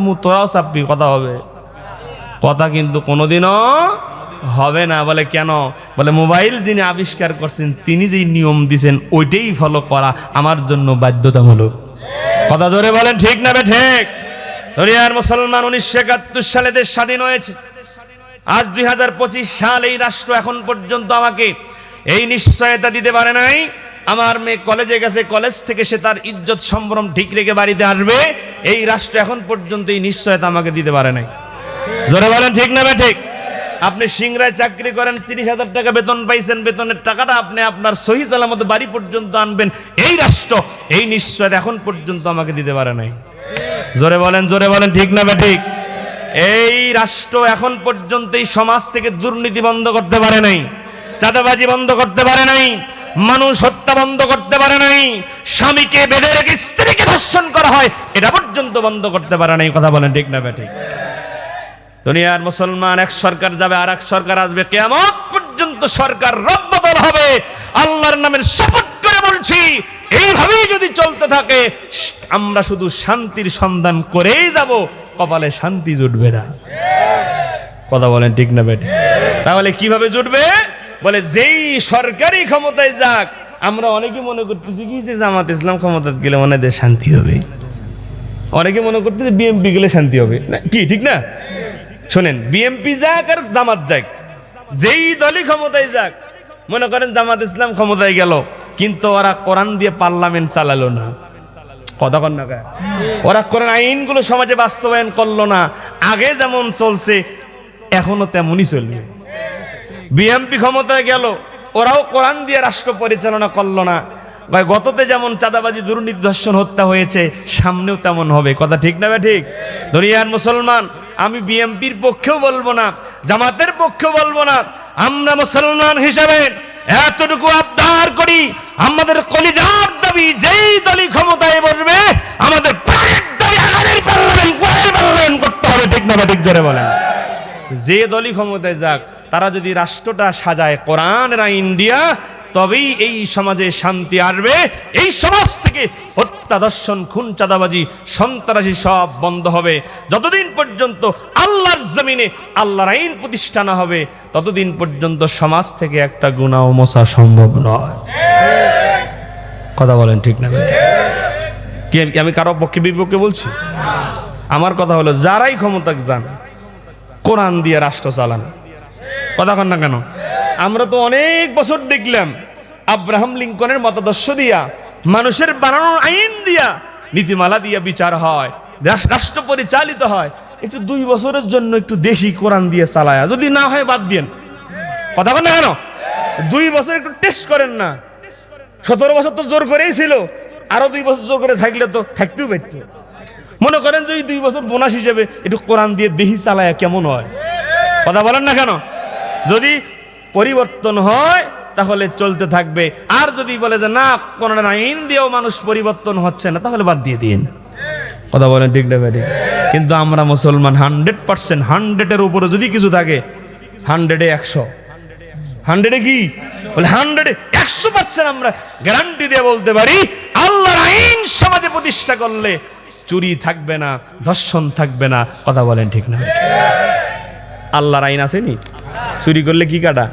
চাপমু তোরাও চাপবি, কথা হবে? কথা কিন্তু কোনোদিনও হবে না। বলে কেন? বলে মোবাইল যিনি আবিষ্কার করছেন তিনি যেই নিয়ম দিয়েছেন ওইটাই ফলো করা আমার জন্য বাধ্যতামূলক। কথা জোরে বলেন ঠিক না বে ঠিক? দুনিয়ার মুসলমান 1971 সালে দেশ স্বাধীন হয়েছে, আজ 2025 সাল। এই রাষ্ট্র এখন পর্যন্ত আমাকে এই নিশ্চয়তা দিতে পারে নাই আমার মেয়ে কলেজে গেছে, কলেজ থেকে সে তার ইজ্জত সম্ভ্রম ঠিক রেখে বাড়িতে আসবে। এই রাষ্ট্র এখন পর্যন্ত এই নিশ্চয়তা আমাকে দিতে পারে নাই। জোরে বলেন ঠিক না বে ঠিক? আপনি সিংড়ায় চাকরি করেন, 30,000 টাকা বেতন পাইছেন, বেতনের টাকাটা আপনি আপনার সহি সালামত বাড়ি পর্যন্ত আনবেন, এই রাষ্ট্র এই নিশ্চয়তা এখন পর্যন্ত আমাকে দিতে পারে নাই। জোরে বলেন ঠিক না বে ঠিক? এই রাষ্ট্র এখন পর্যন্ত এই সমাজ থেকে দুর্নীতি বন্ধ করতে পারে নাই, চাঁদাবাজি বন্ধ করতে পারে নাই, মানুষ হত্যা বন্ধ করতে পারে নাই, স্বামীকে বেঁধে রেখে স্ত্রীকে ধর্ষণ করা হয় এটা পর্যন্ত বন্ধ করতে পারে নাই। কথা বলেন ঠিক না বে ঠিক? দুনিয়ার মুসলমান, এক সরকার যাবে আর এক সরকার আসবে, কিয়ামত পর্যন্ত সরকার রদবদল হবে। আল্লাহর নামের শপথ করে বলছি, এইভাবেই যদি চলতে থাকে আমরা শুধু শান্তির সন্ধান করেই যাব, কপালে শান্তি জুটবে না। কথা বলেন ঠিক না বেটি? তাহলে কিভাবে জুটবে? বলে যেই সরকারি ক্ষমতায় যাক, আমরা অনেকে মনে করতেছি কি যে জামাত ইসলাম ক্ষমতায় গেলে মনে হয় শান্তি হবে, অনেকে মনে করতেছে বিএনপি গেলে শান্তি হবে, কি ঠিক না? শোনেন, বিএনপি যাক আর জামাত যাক, যেই দলই ক্ষমতায় যাক, মনে করেন জামাত ইসলাম ক্ষমতায় গেল কিন্তু ওরা কোরআন দিয়ে পার্লামেন্ট চালালো না, কথা কন না, ওরা কোরআন আইনগুলো সমাজে বাস্তবায়ন করলো না, আগে যেমন চলছে এখনো তেমনই চলবে। বিএনপি ক্ষমতায় গেল, ওরাও কোরআন দিয়ে রাষ্ট্র পরিচালনা করলো না, গততে যেমন চাঁদাবাজি দুর্নীতি ধর্ষণ হত্যা হয়েছে সামনেও তেমন হবে। কথা ঠিক না ঠিক? দুনিয়ার মুসলমান, আমি বিএনপির পক্ষেও বলবো না, জামাতের পক্ষেও বলবো না, আমরা মুসলমান হিসাবে এতটুকু আবদার করি, আমাদের কলিজার দাবি যেই দলই ক্ষমতায় বসবে আমাদের প্রাণের দাবি আগামী পার্লামেন্ট করতে হবে। ঠিক না ঠিক? ধরে বলেন, যে দলই ক্ষমতায় যাক তারা যদি রাষ্ট্রটা সাজায় কোরআনের আইন দিয়া, তবেই এই সমাজে শান্তি আসবে। এই সমাজ থেকে হত্যা, ধর্ষণ, খুন, চাঁদাবাজি, সন্ত্রাসী সব বন্ধ হবে। যতদিন পর্যন্ত আল্লাহর জমিনে আল্লাহর আইন প্রতিষ্ঠা না হবে ততদিন পর্যন্ত সমাজ থেকে একটা গুনাহ মোছা সম্ভব নয়। কথা বলেন ঠিক না? কি আমি কারো পক্ষে বিপক্ষে বলছি? আমার কথা হলো, যারাই ক্ষমতা যান কোরআন দিয়ে রাষ্ট্র চালান। কথা কন না কেন? আমরা তো অনেক বছর দেখলাম আব্রাহাম লিঙ্কনের মতাদর্শ দিয়া, মানুষের বানানোর আইন দিয়া, নীতিমালা দিয়া বিচার হয়, রাষ্ট্র পরিচালিত হয়। একটু 2 বছরের জন্য একটু দেশি কোরআন দিয়ে চালায়া, যদি না হয় বাদ দিয়েন। কথা বল না কেন? 2 বছর একটু টেস্ট করেন না। 17 বছর তো জোর করেই ছিল, আরো 2 বছর জোর করে থাকলে তো থাকতেও পারত। মনে করেন যে 2 বছর বোনাস হিসেবে একটু কোরআন দিয়ে দেশি চালায়া কেমন হয়? কথা বলেন না কেন? যদি পরিবর্তন হয় তাহলে চলতে থাকবে, আর যদি বলে যে না কোরআনের আইন দিয়েও মানুষ পরিবর্তন হচ্ছে না, তাহলে বাদ দিয়ে দিন। কথা বলেন ঠিক না ঠিক? কিন্তু আমরা মুসলমান 100%, 100-এর উপরে যদি কিছু থাকে, 100-এ 100, 100-এ কি বলে 100-এ 100% আমরা গ্যারান্টি দিয়ে বলতে পারি, আল্লাহর আইন সমাজে প্রতিষ্ঠা করলে চুরি থাকবে না, ধর্ষণ থাকবে না। কথা বলেন ঠিক না? আল্লাহর আইন আসেনি, চুরি করলে কি কাটা?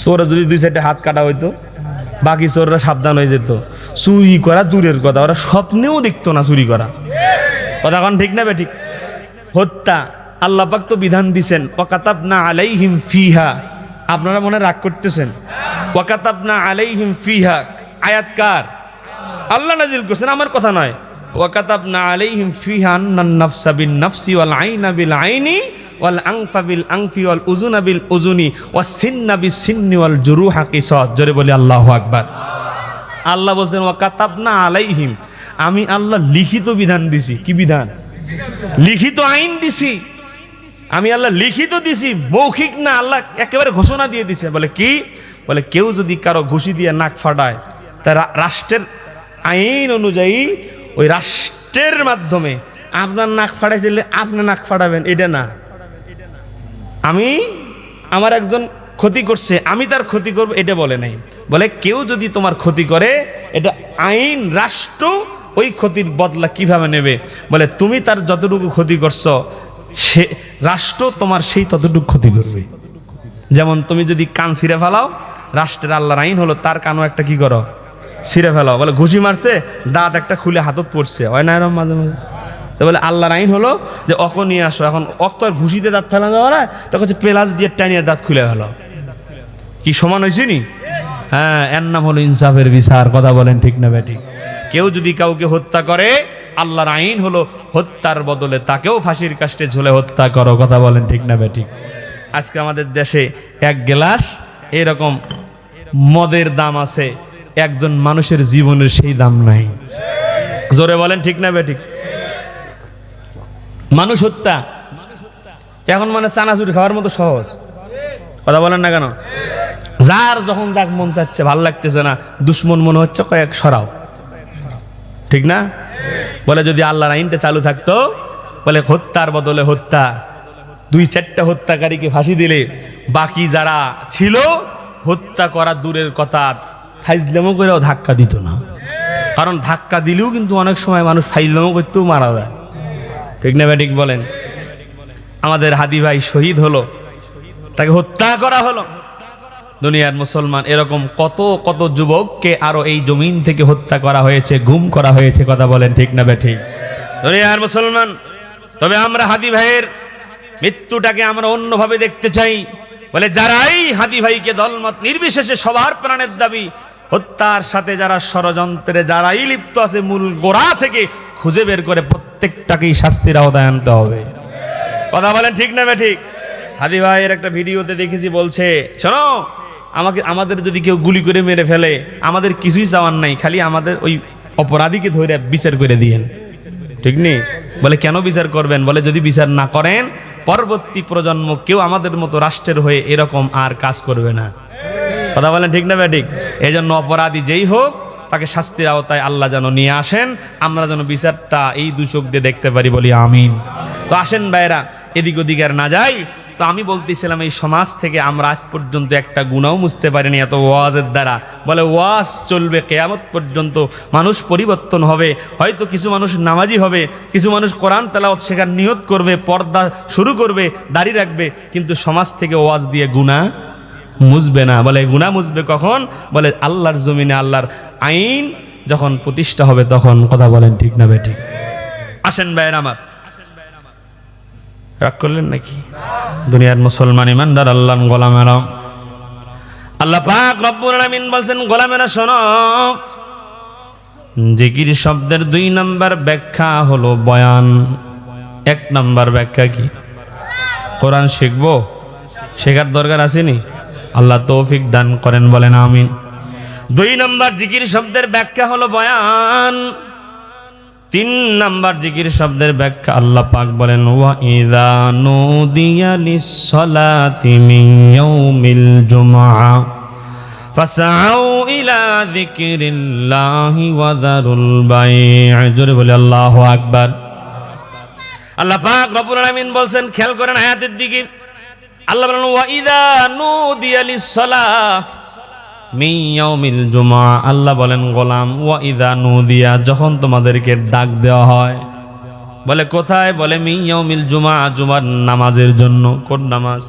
চোরা যদি 2 সাইডে হাত কাটা হইতো, বাকি চোররা সাবধান হয়ে যেত। চুরি করা দূরের কথা, ওরা স্বপ্নেও দেখতো না চুরি করা। কথা কন ঠিক না ঠিক? হত্যা আল্লাহ পাক তো বিধান দিছেন, ওয়াকাতাবনা আলাইহিম ফিহা। আপনারা মনে রাগ করতেছেন, ওয়াকাতাবনা আলাইহিম ফিহা আয়াত কার? আল্লাহ নাজিল করছেন, আমার কথা নয়। ওয়াকাতাবনা আলাইহিম ফিহা আন্নান নাফসা বিন নাফসি ওয়াল আইনা বিল আইনি ওয়াল আনফা বিল আনফি ওয়াল উযুনা বিল উযুনি ওয়াস সিন্না বিস সিন্নি ওয়াল জুরুহা কিসাস। জোরে বলি আল্লাহু আকবার। আল্লাহ বলেন ওয়াকাতাবনা আলাইহিম, আমি আল্লাহ লিখিত বিধান দিছি। কি বিধান? লিখিত আইন দিছি। আমি আল্লাহ লিখিত দিছি, মৌখিক না। আল্লাহ একেবারে ঘোষণা দিয়ে দিছে। বলে কি? বলে কেউ যদি কারো ঘুষি দিয়ে নাক ফাটায়, তা রাষ্ট্রের আইন অনুযায়ী ওই রাষ্ট্রের মাধ্যমে আপনার নাক ফাটাইছিলে আপনি নাক ফাটাবেন, এটা না। আমি আমার একজন ক্ষতি করছে, আমি তার ক্ষতি করব, এটা বলে নাই। বলে কেউ যদি তোমার ক্ষতি করে, এটা আইন রাষ্ট্র ওই ক্ষতির বদলা কিভাবে নেবে? বলে তুমি তার যতটুকু ক্ষতি করছো সে রাষ্ট্র তোমার সেই ততটুকু ক্ষতি করবে। যেমন তুমি যদি কান ছিঁড়ে ফেলাও, রাষ্ট্রের আল্লাহর আইন হলো তার কানও একটা কি করো, ছিঁড়ে ফেলাও। বলে ঘুষি মারছে, দাঁত একটা খুলে হাতত পড়ছে, হয় না এরকম মাঝে মাঝে? তো বলে আল্লাহর আইন হলো যে অক নিয়ে আসো, এখন অক্ত আর ঘুষিতে দাঁত ফেলা যাওয়া না, তখন হচ্ছে পেলাস দিয়ে টানিয়ে দাঁত খুলে ফেলো। কি সমান হয়েছে নি? হ্যাঁ, এর নাম হলো ইনসাফের বিচার। কথা বলেন ঠিক না বেঠিক? কেউ যদি কাউকে হত্যা করে, আল্লাহর আইন হলো হত্যার বদলে তাকেও ফাঁসির কাস্টে ঝুলে হত্যা করো। কথা বলেন ঠিক না বেঠিক? আজকে আমাদের দেশে এক গ্লাস এরকম মদের দাম আছে, একজন মানুষের জীবনের সেই দাম নাই। জোরে বলেন ঠিক না বেঠিক? মানুষ হত্যা এখন মানে চানাচুর খাওয়ার মতো সহজ। কথা বলেন না কেন? যার যখন যাক মন চাচ্ছে, ভাল লাগতেছে না, দুশ্মন মনে হচ্ছে, কয়েক সরাও। ঠিক না? বলে যদি আল্লাহর আইনটা চালু থাকতো, বলে হত্যার বদলে হত্যা, 2-4টা হত্যাকারীকে ফাঁসি দিলে বাকি যারা ছিল হত্যা করা দূরের কথা, ফাইজলামো করেও ধাক্কা দিত না। কারণ ধাক্কা দিলেও কিন্তু অনেক সময় মানুষ ফাইজলামো করতেও মারা যায়। ঠিক না ঠিক বলেন? আমাদের হাদি ভাই শহীদ হলো, তাকে হত্যা করা হলো। দুনিয়ার মুসলমান এরকম কত কত যুবককে আরো এই জমিন থেকে হত্যা করা হয়েছে, গুম করা হয়েছে। কথা বলেন ঠিক না বেঠিক? দুনিয়ার মুসলমান, তবে আমরা হাদি ভাইয়ের মৃত্যুটাকে আমরা অন্যভাবে দেখতে চাই। বলে যারাই হাদি ভাইকে দলমত নির্বিশেষে সবার প্রাণের দাবি হত্যার সাথে যারা ষড়যন্ত্রে যারাই লিপ্ত আছে, মূল গোড়া থেকে খুঁজে বের করে প্রত্যেকটাকেই শাস্তির আওতায় আনতে হবে। কথা বলেন ঠিক না বেঠিক? হাদি ভাইয়ের একটা ভিডিওতে দেখেছি, বলছে শোনো, আমাদের যদি কেউ গুলি করে মেরে ফেলে, আমাদের কিছুই চাওয়ার নাই, খালি আমাদের ওই অপরাধীকে ধরে বিচার করে দিয়েন। ঠিক নেই? বলে কেন বিচার করবেন? বলে যদি বিচার না করেন, পরবর্তী প্রজন্ম কেউ আমাদের মতো রাষ্ট্রের হয়ে এরকম আর কাজ করবে না। কথা বলেন ঠিক না বেঠিক? এই জন্য অপরাধী যেই হোক তাকে শাস্তির আওতায় আল্লাহ যেন নিয়ে আসেন, আমরা যেন বিচারটা এই 2 চোখ দিয়ে দেখতে পারি, বলি আমিন। তো আসেন ভাইরা, এদিক ওদিক আর না যাই। তো আমি বলতেছিলাম, এই সমাজ থেকে আমরা আজ পর্যন্ত একটা গুনাহ মুছতে পারিনি এত ওয়াজের দ্বারা। বলে ওয়াজ চলবে কিয়ামত পর্যন্ত, মানুষ পরিবর্তন হবে। হয়তো কিছু মানুষ নামাজি হবে, কিছু মানুষ কোরআন তেলাওয়াত শেখার নিয়ত করবে, পর্দা শুরু করবে, দাড়ি রাখবে, কিন্তু সমাজ থেকে ওয়াজ দিয়ে গুনাহ মুছবে না। বলে গুনাহ মুছবে কখন? বলে আল্লাহর জমিনে আল্লাহর আইন যখন প্রতিষ্ঠা হবে তখন। কথা বলেন ঠিক না বেঠিক? আসেন ভাইয়ের আমার, রাগ করলেন নাকি? দুনিয়ার মুসলমান ইমানদার আল্লাহর গোলামেরা, আল্লাহ পাক রব্বুল আলামিন বলছেন, গোলামেরা শোনো, জিকির শব্দের 2 নাম্বার ব্যাখ্যা হলো বয়ান। 1 নাম্বার ব্যাখ্যা কি? কোরআন শিখবো, শেখার দরকার আসেনি? আল্লাহ তৌফিক দান করেন, বলেন আমিন। 2 নাম্বার জিকির শব্দের ব্যাখ্যা হলো বয়ান। 3 নাম্বার জিকির শব্দের ব্যাখ্যা আল্লাহ পাক বলেন, ওয়া ইযা নুদিয়া লিস-সালাতি মিন ইয়াউমিল জুমআ ফাসআউ ইলা যিকরিল্লাহি ওয়া যারুল বাই'a। জোরে বলে আল্লাহু আকবার। আল্লাহ পাক রব্বুল আলামিন বলছেন, খেয়াল করেন আয়াতের দিকে। আল্লাহ বলেন, ওয়া ইযা নুদিয়া লিস-সালাতি মিন ইয়াউমিল জুমআ। আল্লাহ বলেন, গোলাম, ওয়া ইযা নুদিয়া, যখন তোমাদেরকে ডাক দেওয়া হয়। বলে কোথায়? বলে মিন ইয়াউমিল জুমআ, জুমার নামাজের জন্য। কোন নামাজ?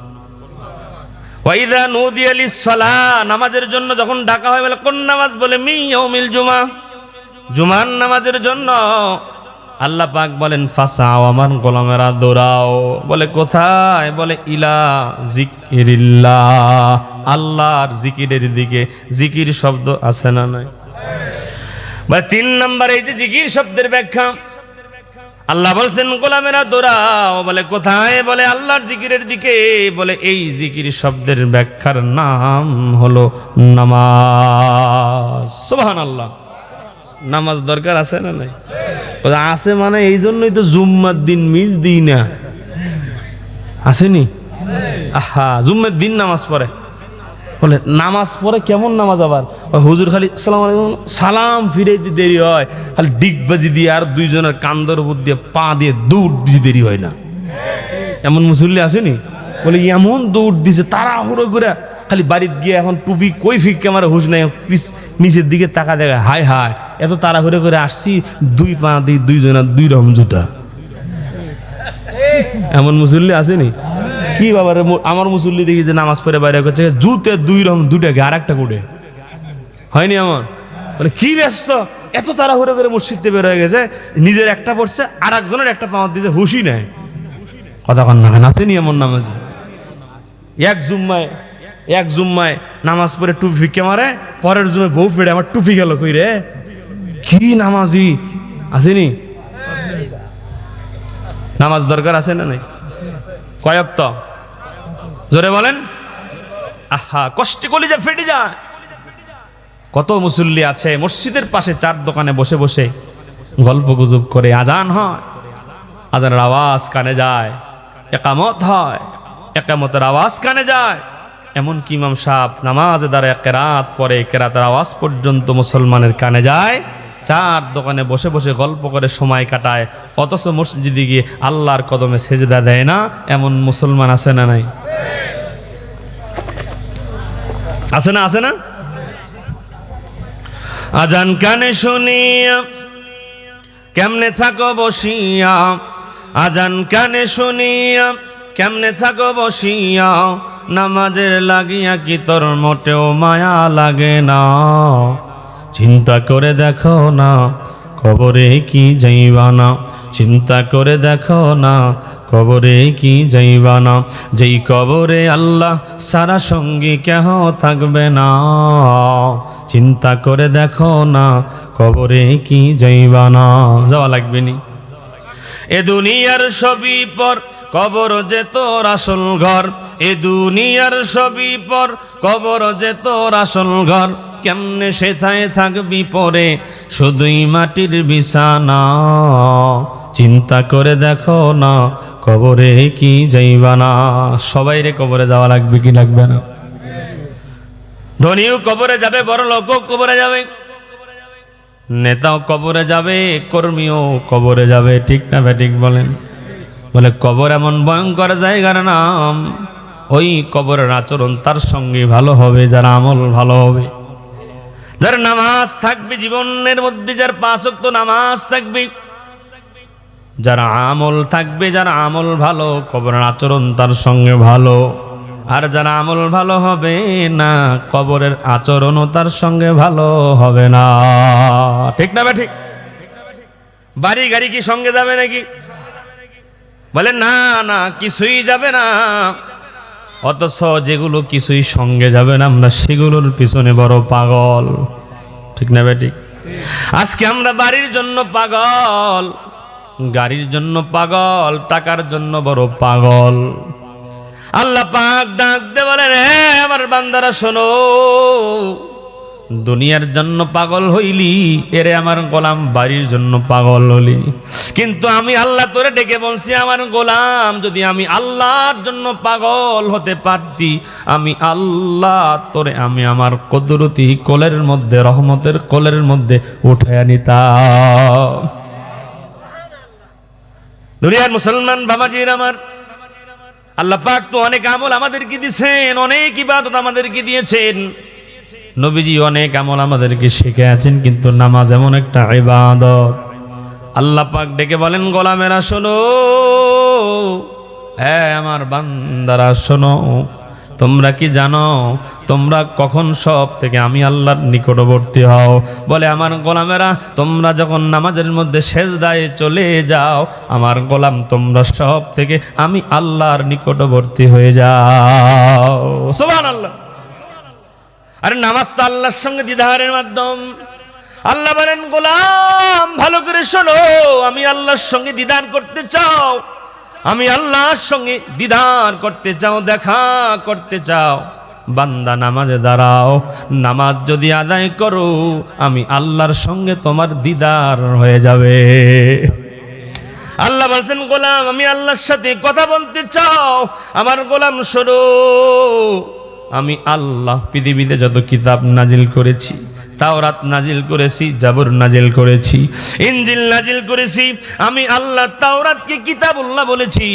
ওয়া ইযা নুদিয়া লিস-সালাহ, নামাজের জন্য যখন ডাকা হয়। বলে কোন নামাজ? বলে মিন ইয়াউমিল জুমআ, জুমার নামাজের জন্য। আল্লাহ পাক বলেন, ফাসাও, আমার গোলামেরা দৌড়াও। বলে কোথায়? বলে ইলা যিকরিল্লাহ, আল্লাহর জিকিরের দিকে। জিকির শব্দ আছে না নাই? বলে 3 নাম্বার এই যে জিকির শব্দের ব্যাখ্যা, আল্লাহ বলছেন গোলামেরা দৌড়াও। বলে কোথায়? বলে আল্লাহর জিকিরের দিকে। বলে এই জিকির শব্দের ব্যাখ্যার নাম হলো নামাজ। সুবহানাল্লাহ। নামাজ দরকার আছে না নাই? আছে, মানে এই জন্যই তো জুম্মার দিন মিস দিই না। আসেনি? আহা, জুম্মার দিন নামাজ পড়ে। বলে নামাজ পড়ে কেমন নামাজ? আবার হুজুর খালি আসসালামু আলাইকুম সালাম ফিরাইতে দেরি হয়, খালি ডিগবাজি দিয়ে আর 2 জনের কান্দর উপর দিয়ে পা দিয়ে দৌড় দিয়ে দেরি হয় না। এমন মুসল্লি আসেনি? বলে এমন দৌড় দিছে তাড়াহুড়ো করে, খালি বাড়িতে গিয়ে এখন টুপি কই ফিক ক্যামেরা হুশ নাই, নিচের দিকে তাকা দেখা, হায় হায় এত তাড়াহুড়ো করে আসছি, 2 পা দিয়ে 2 জনা 2 রকম জুতা। এমন মুসল্লি আসেনি কি বাবা রে? আমার মুসল্লি দেখি যে নামাজ পড়ে বাইরে করছে, জুতে 2 রকম, 2টাকে আর একটা কোটে হয়নি এমন। মানে কি ব্যস্ত, এত তাড়াহুড়ো করে মসজিদে বের হয়ে গেছে, নিজের একটা পড়ছে আর একজনের একটা পাওয়ার দিয়েছে, হুশই নেয়। কথা কন না, আসেনি এমন নামাজ? এক জুম্মায় নামাজ পড়ে টুপি ফিকে মারে, পরের জুমে বউ ফেড়ে আমার টুপি গেল কই রে? কি নামাজি আসেনি? নামাজ দরকার আছে না নাই? কয় ওয়াক্ত? জোরে বলেন। আহা, কষ্টে কলিজা ফেটে যায়। কত মুসল্লি আছে মসজিদের পাশে 4 দোকানে বসে বসে গল্প গুজব করে, আজান হয়, আজানের আওয়াজ কানে যায়, একামত হয়, একামতের আওয়াজ কানে যায়, এমনকি ইমাম সাহেব নামাজে দাঁড়ায় কেরাত পরে, কেরাতের আওয়াজ পর্যন্ত মুসলমানের কানে যায়। 4 দোকানে বসে বসে গল্প করে সময় কাটায়, অথচ মসজিদে গিয়ে আল্লাহর কদমে সেজদা দেয় না। এমন মুসলমান আছে না নাই? আছে না? আছে না? আজান কানে শুনিয়া কেমনে থাকো বসিয়া, আজান কানে শুনিয়া কেমনে থাকো বসিয়া, নামাজের লাগিয়া কি তোর মোটেও মায়া লাগে না? চিন্তা করে দেখো না কবরে কি যাইবা না, চিন্তা করে দেখো না কবরে কি যাইবা না, যেই কবরে আল্লাহ সারা সঙ্গী কেহ থাকবে না। চিন্তা করে দেখো না কবরে কি যাইবা না, যাওয়া লাগবে নি। এ দুনিয়ার সবই পর, কবর যে তোর আসল ঘর, এ দুনিয়ার সবই পর, কবর যে তোর আসল ঘর, কেমনে সেথায় থাকবি পরে শুধুই মাটির বিছানা। চিন্তা করে দেখো না কবরে কি যাইবা না। সবাই রে কবরে যাওয়া লাগবে কি লাগবে না? ধনীও কবরে যাবে, বড় লোকও কবরে যাবে, নেতাও কবরে যাবে, কর্মীও কবরে যাবে, ঠিক না ঠিক বলেন? বলে কবর এমন ভয়ঙ্কর জায়গার নাম, ওই কবরের আচরণ তার সঙ্গে ভালো হবে যার আমল ভালো হবে, যার নামাজ থাকবে জীবনের মধ্যে, যার 5 ওয়াক্ত নামাজ থাকবে, যার আমল থাকবে, যার আমল ভালো, কবরের আচরণ তার সঙ্গে ভালো। আর যার আমল ভালো হবে না, কবরের আচরণও তার সঙ্গে ভালো হবে না, ঠিক না ঠিক? বাড়ি গাড়ি কি সঙ্গে যাবে নাকি? বলে না না, কিছুই যাবে না। অথচ যেগুলো কিছুই সঙ্গে যাবে না, আমরা সেগুলোর পিছনে বড় পাগল, ঠিক না ঠিক? আজকে আমরা বাড়ির জন্য পাগল, গাড়ির জন্য পাগল, টাকার জন্য বড় পাগল। আল্লাহ পাক ডাক দে বলেন, হে আমার বান্দারা শোনো, দুনিয়ার জন্য পাগল হইলি, এরে আমার গোলাম বাড়ির জন্য পাগল হলি। কিন্তু আমি আল্লাহ তোরে ডেকে বলছি, আমার গোলাম যদি আমি আল্লাহর জন্য পাগল হতে পারতি, আমি আল্লাহ তোরে আমি আমার কুদরতি কোলের মধ্যে, রহমতের কোলের মধ্যে উঠাইয়া নিতাম। দুনিয়ার মুসলমান বাবাজির আমার, আল্লাহ পাক তো অনেক আমল আমাদেরকে দিয়েছেন, অনেক ইবাদত আমাদেরকে দিয়েছেন, নবীজি অনেক আমল আমাদেরকে শিখিয়েছেন, কিন্তু নামাজ এমন একটা ইবাদত। আল্লাহ পাক ডেকে বলেন, গোলামেরা শোনো, হ্যাঁ আমার বান্দারা শোনো, তোমরা কি জানো তোমরা কখন সব থেকে আমি আল্লাহর নিকটবর্তী হও? বলে আমার গোলামেরা, তোমরা যখন নামাজের মধ্যে সেজদায় চলে যাও, আমার গোলাম তোমরা সব থেকে আমি আল্লাহর নিকটবর্তী হয়ে যাও। সুবহানাল্লাহ। আরে নামাজ তো আল্লাহর সঙ্গে দিদারের মাধ্যম। আল্লাহ বলেন, গোলাম ভালো করে শোনো, আমি আল্লাহর সঙ্গে দিদার করতে চাও, আমি আল্লাহর সঙ্গে দিদার করতে চাও, দেখা করতে চাও, বান্দা নামাজে দাঁড়াও, নামাজ যদি আদায় করো, আমি আল্লাহর সঙ্গে তোমার দিদার হয়ে যাবে। আল্লাহ বলছেন, গোলাম আমি আল্লাহর সাথে কথা বলতে চাও, আমার গোলাম শোনো, আমি আল্লাহ পৃথিবীতে যত কিতাব নাজিল করেছি, তাওরাত নাজিল করেছি, জাবুর নাজিল করেছি, ইনজিল নাজিল করেছি, আমি আল্লাহ তাওরাতকে কিতাবুল্লাহ বলেছি,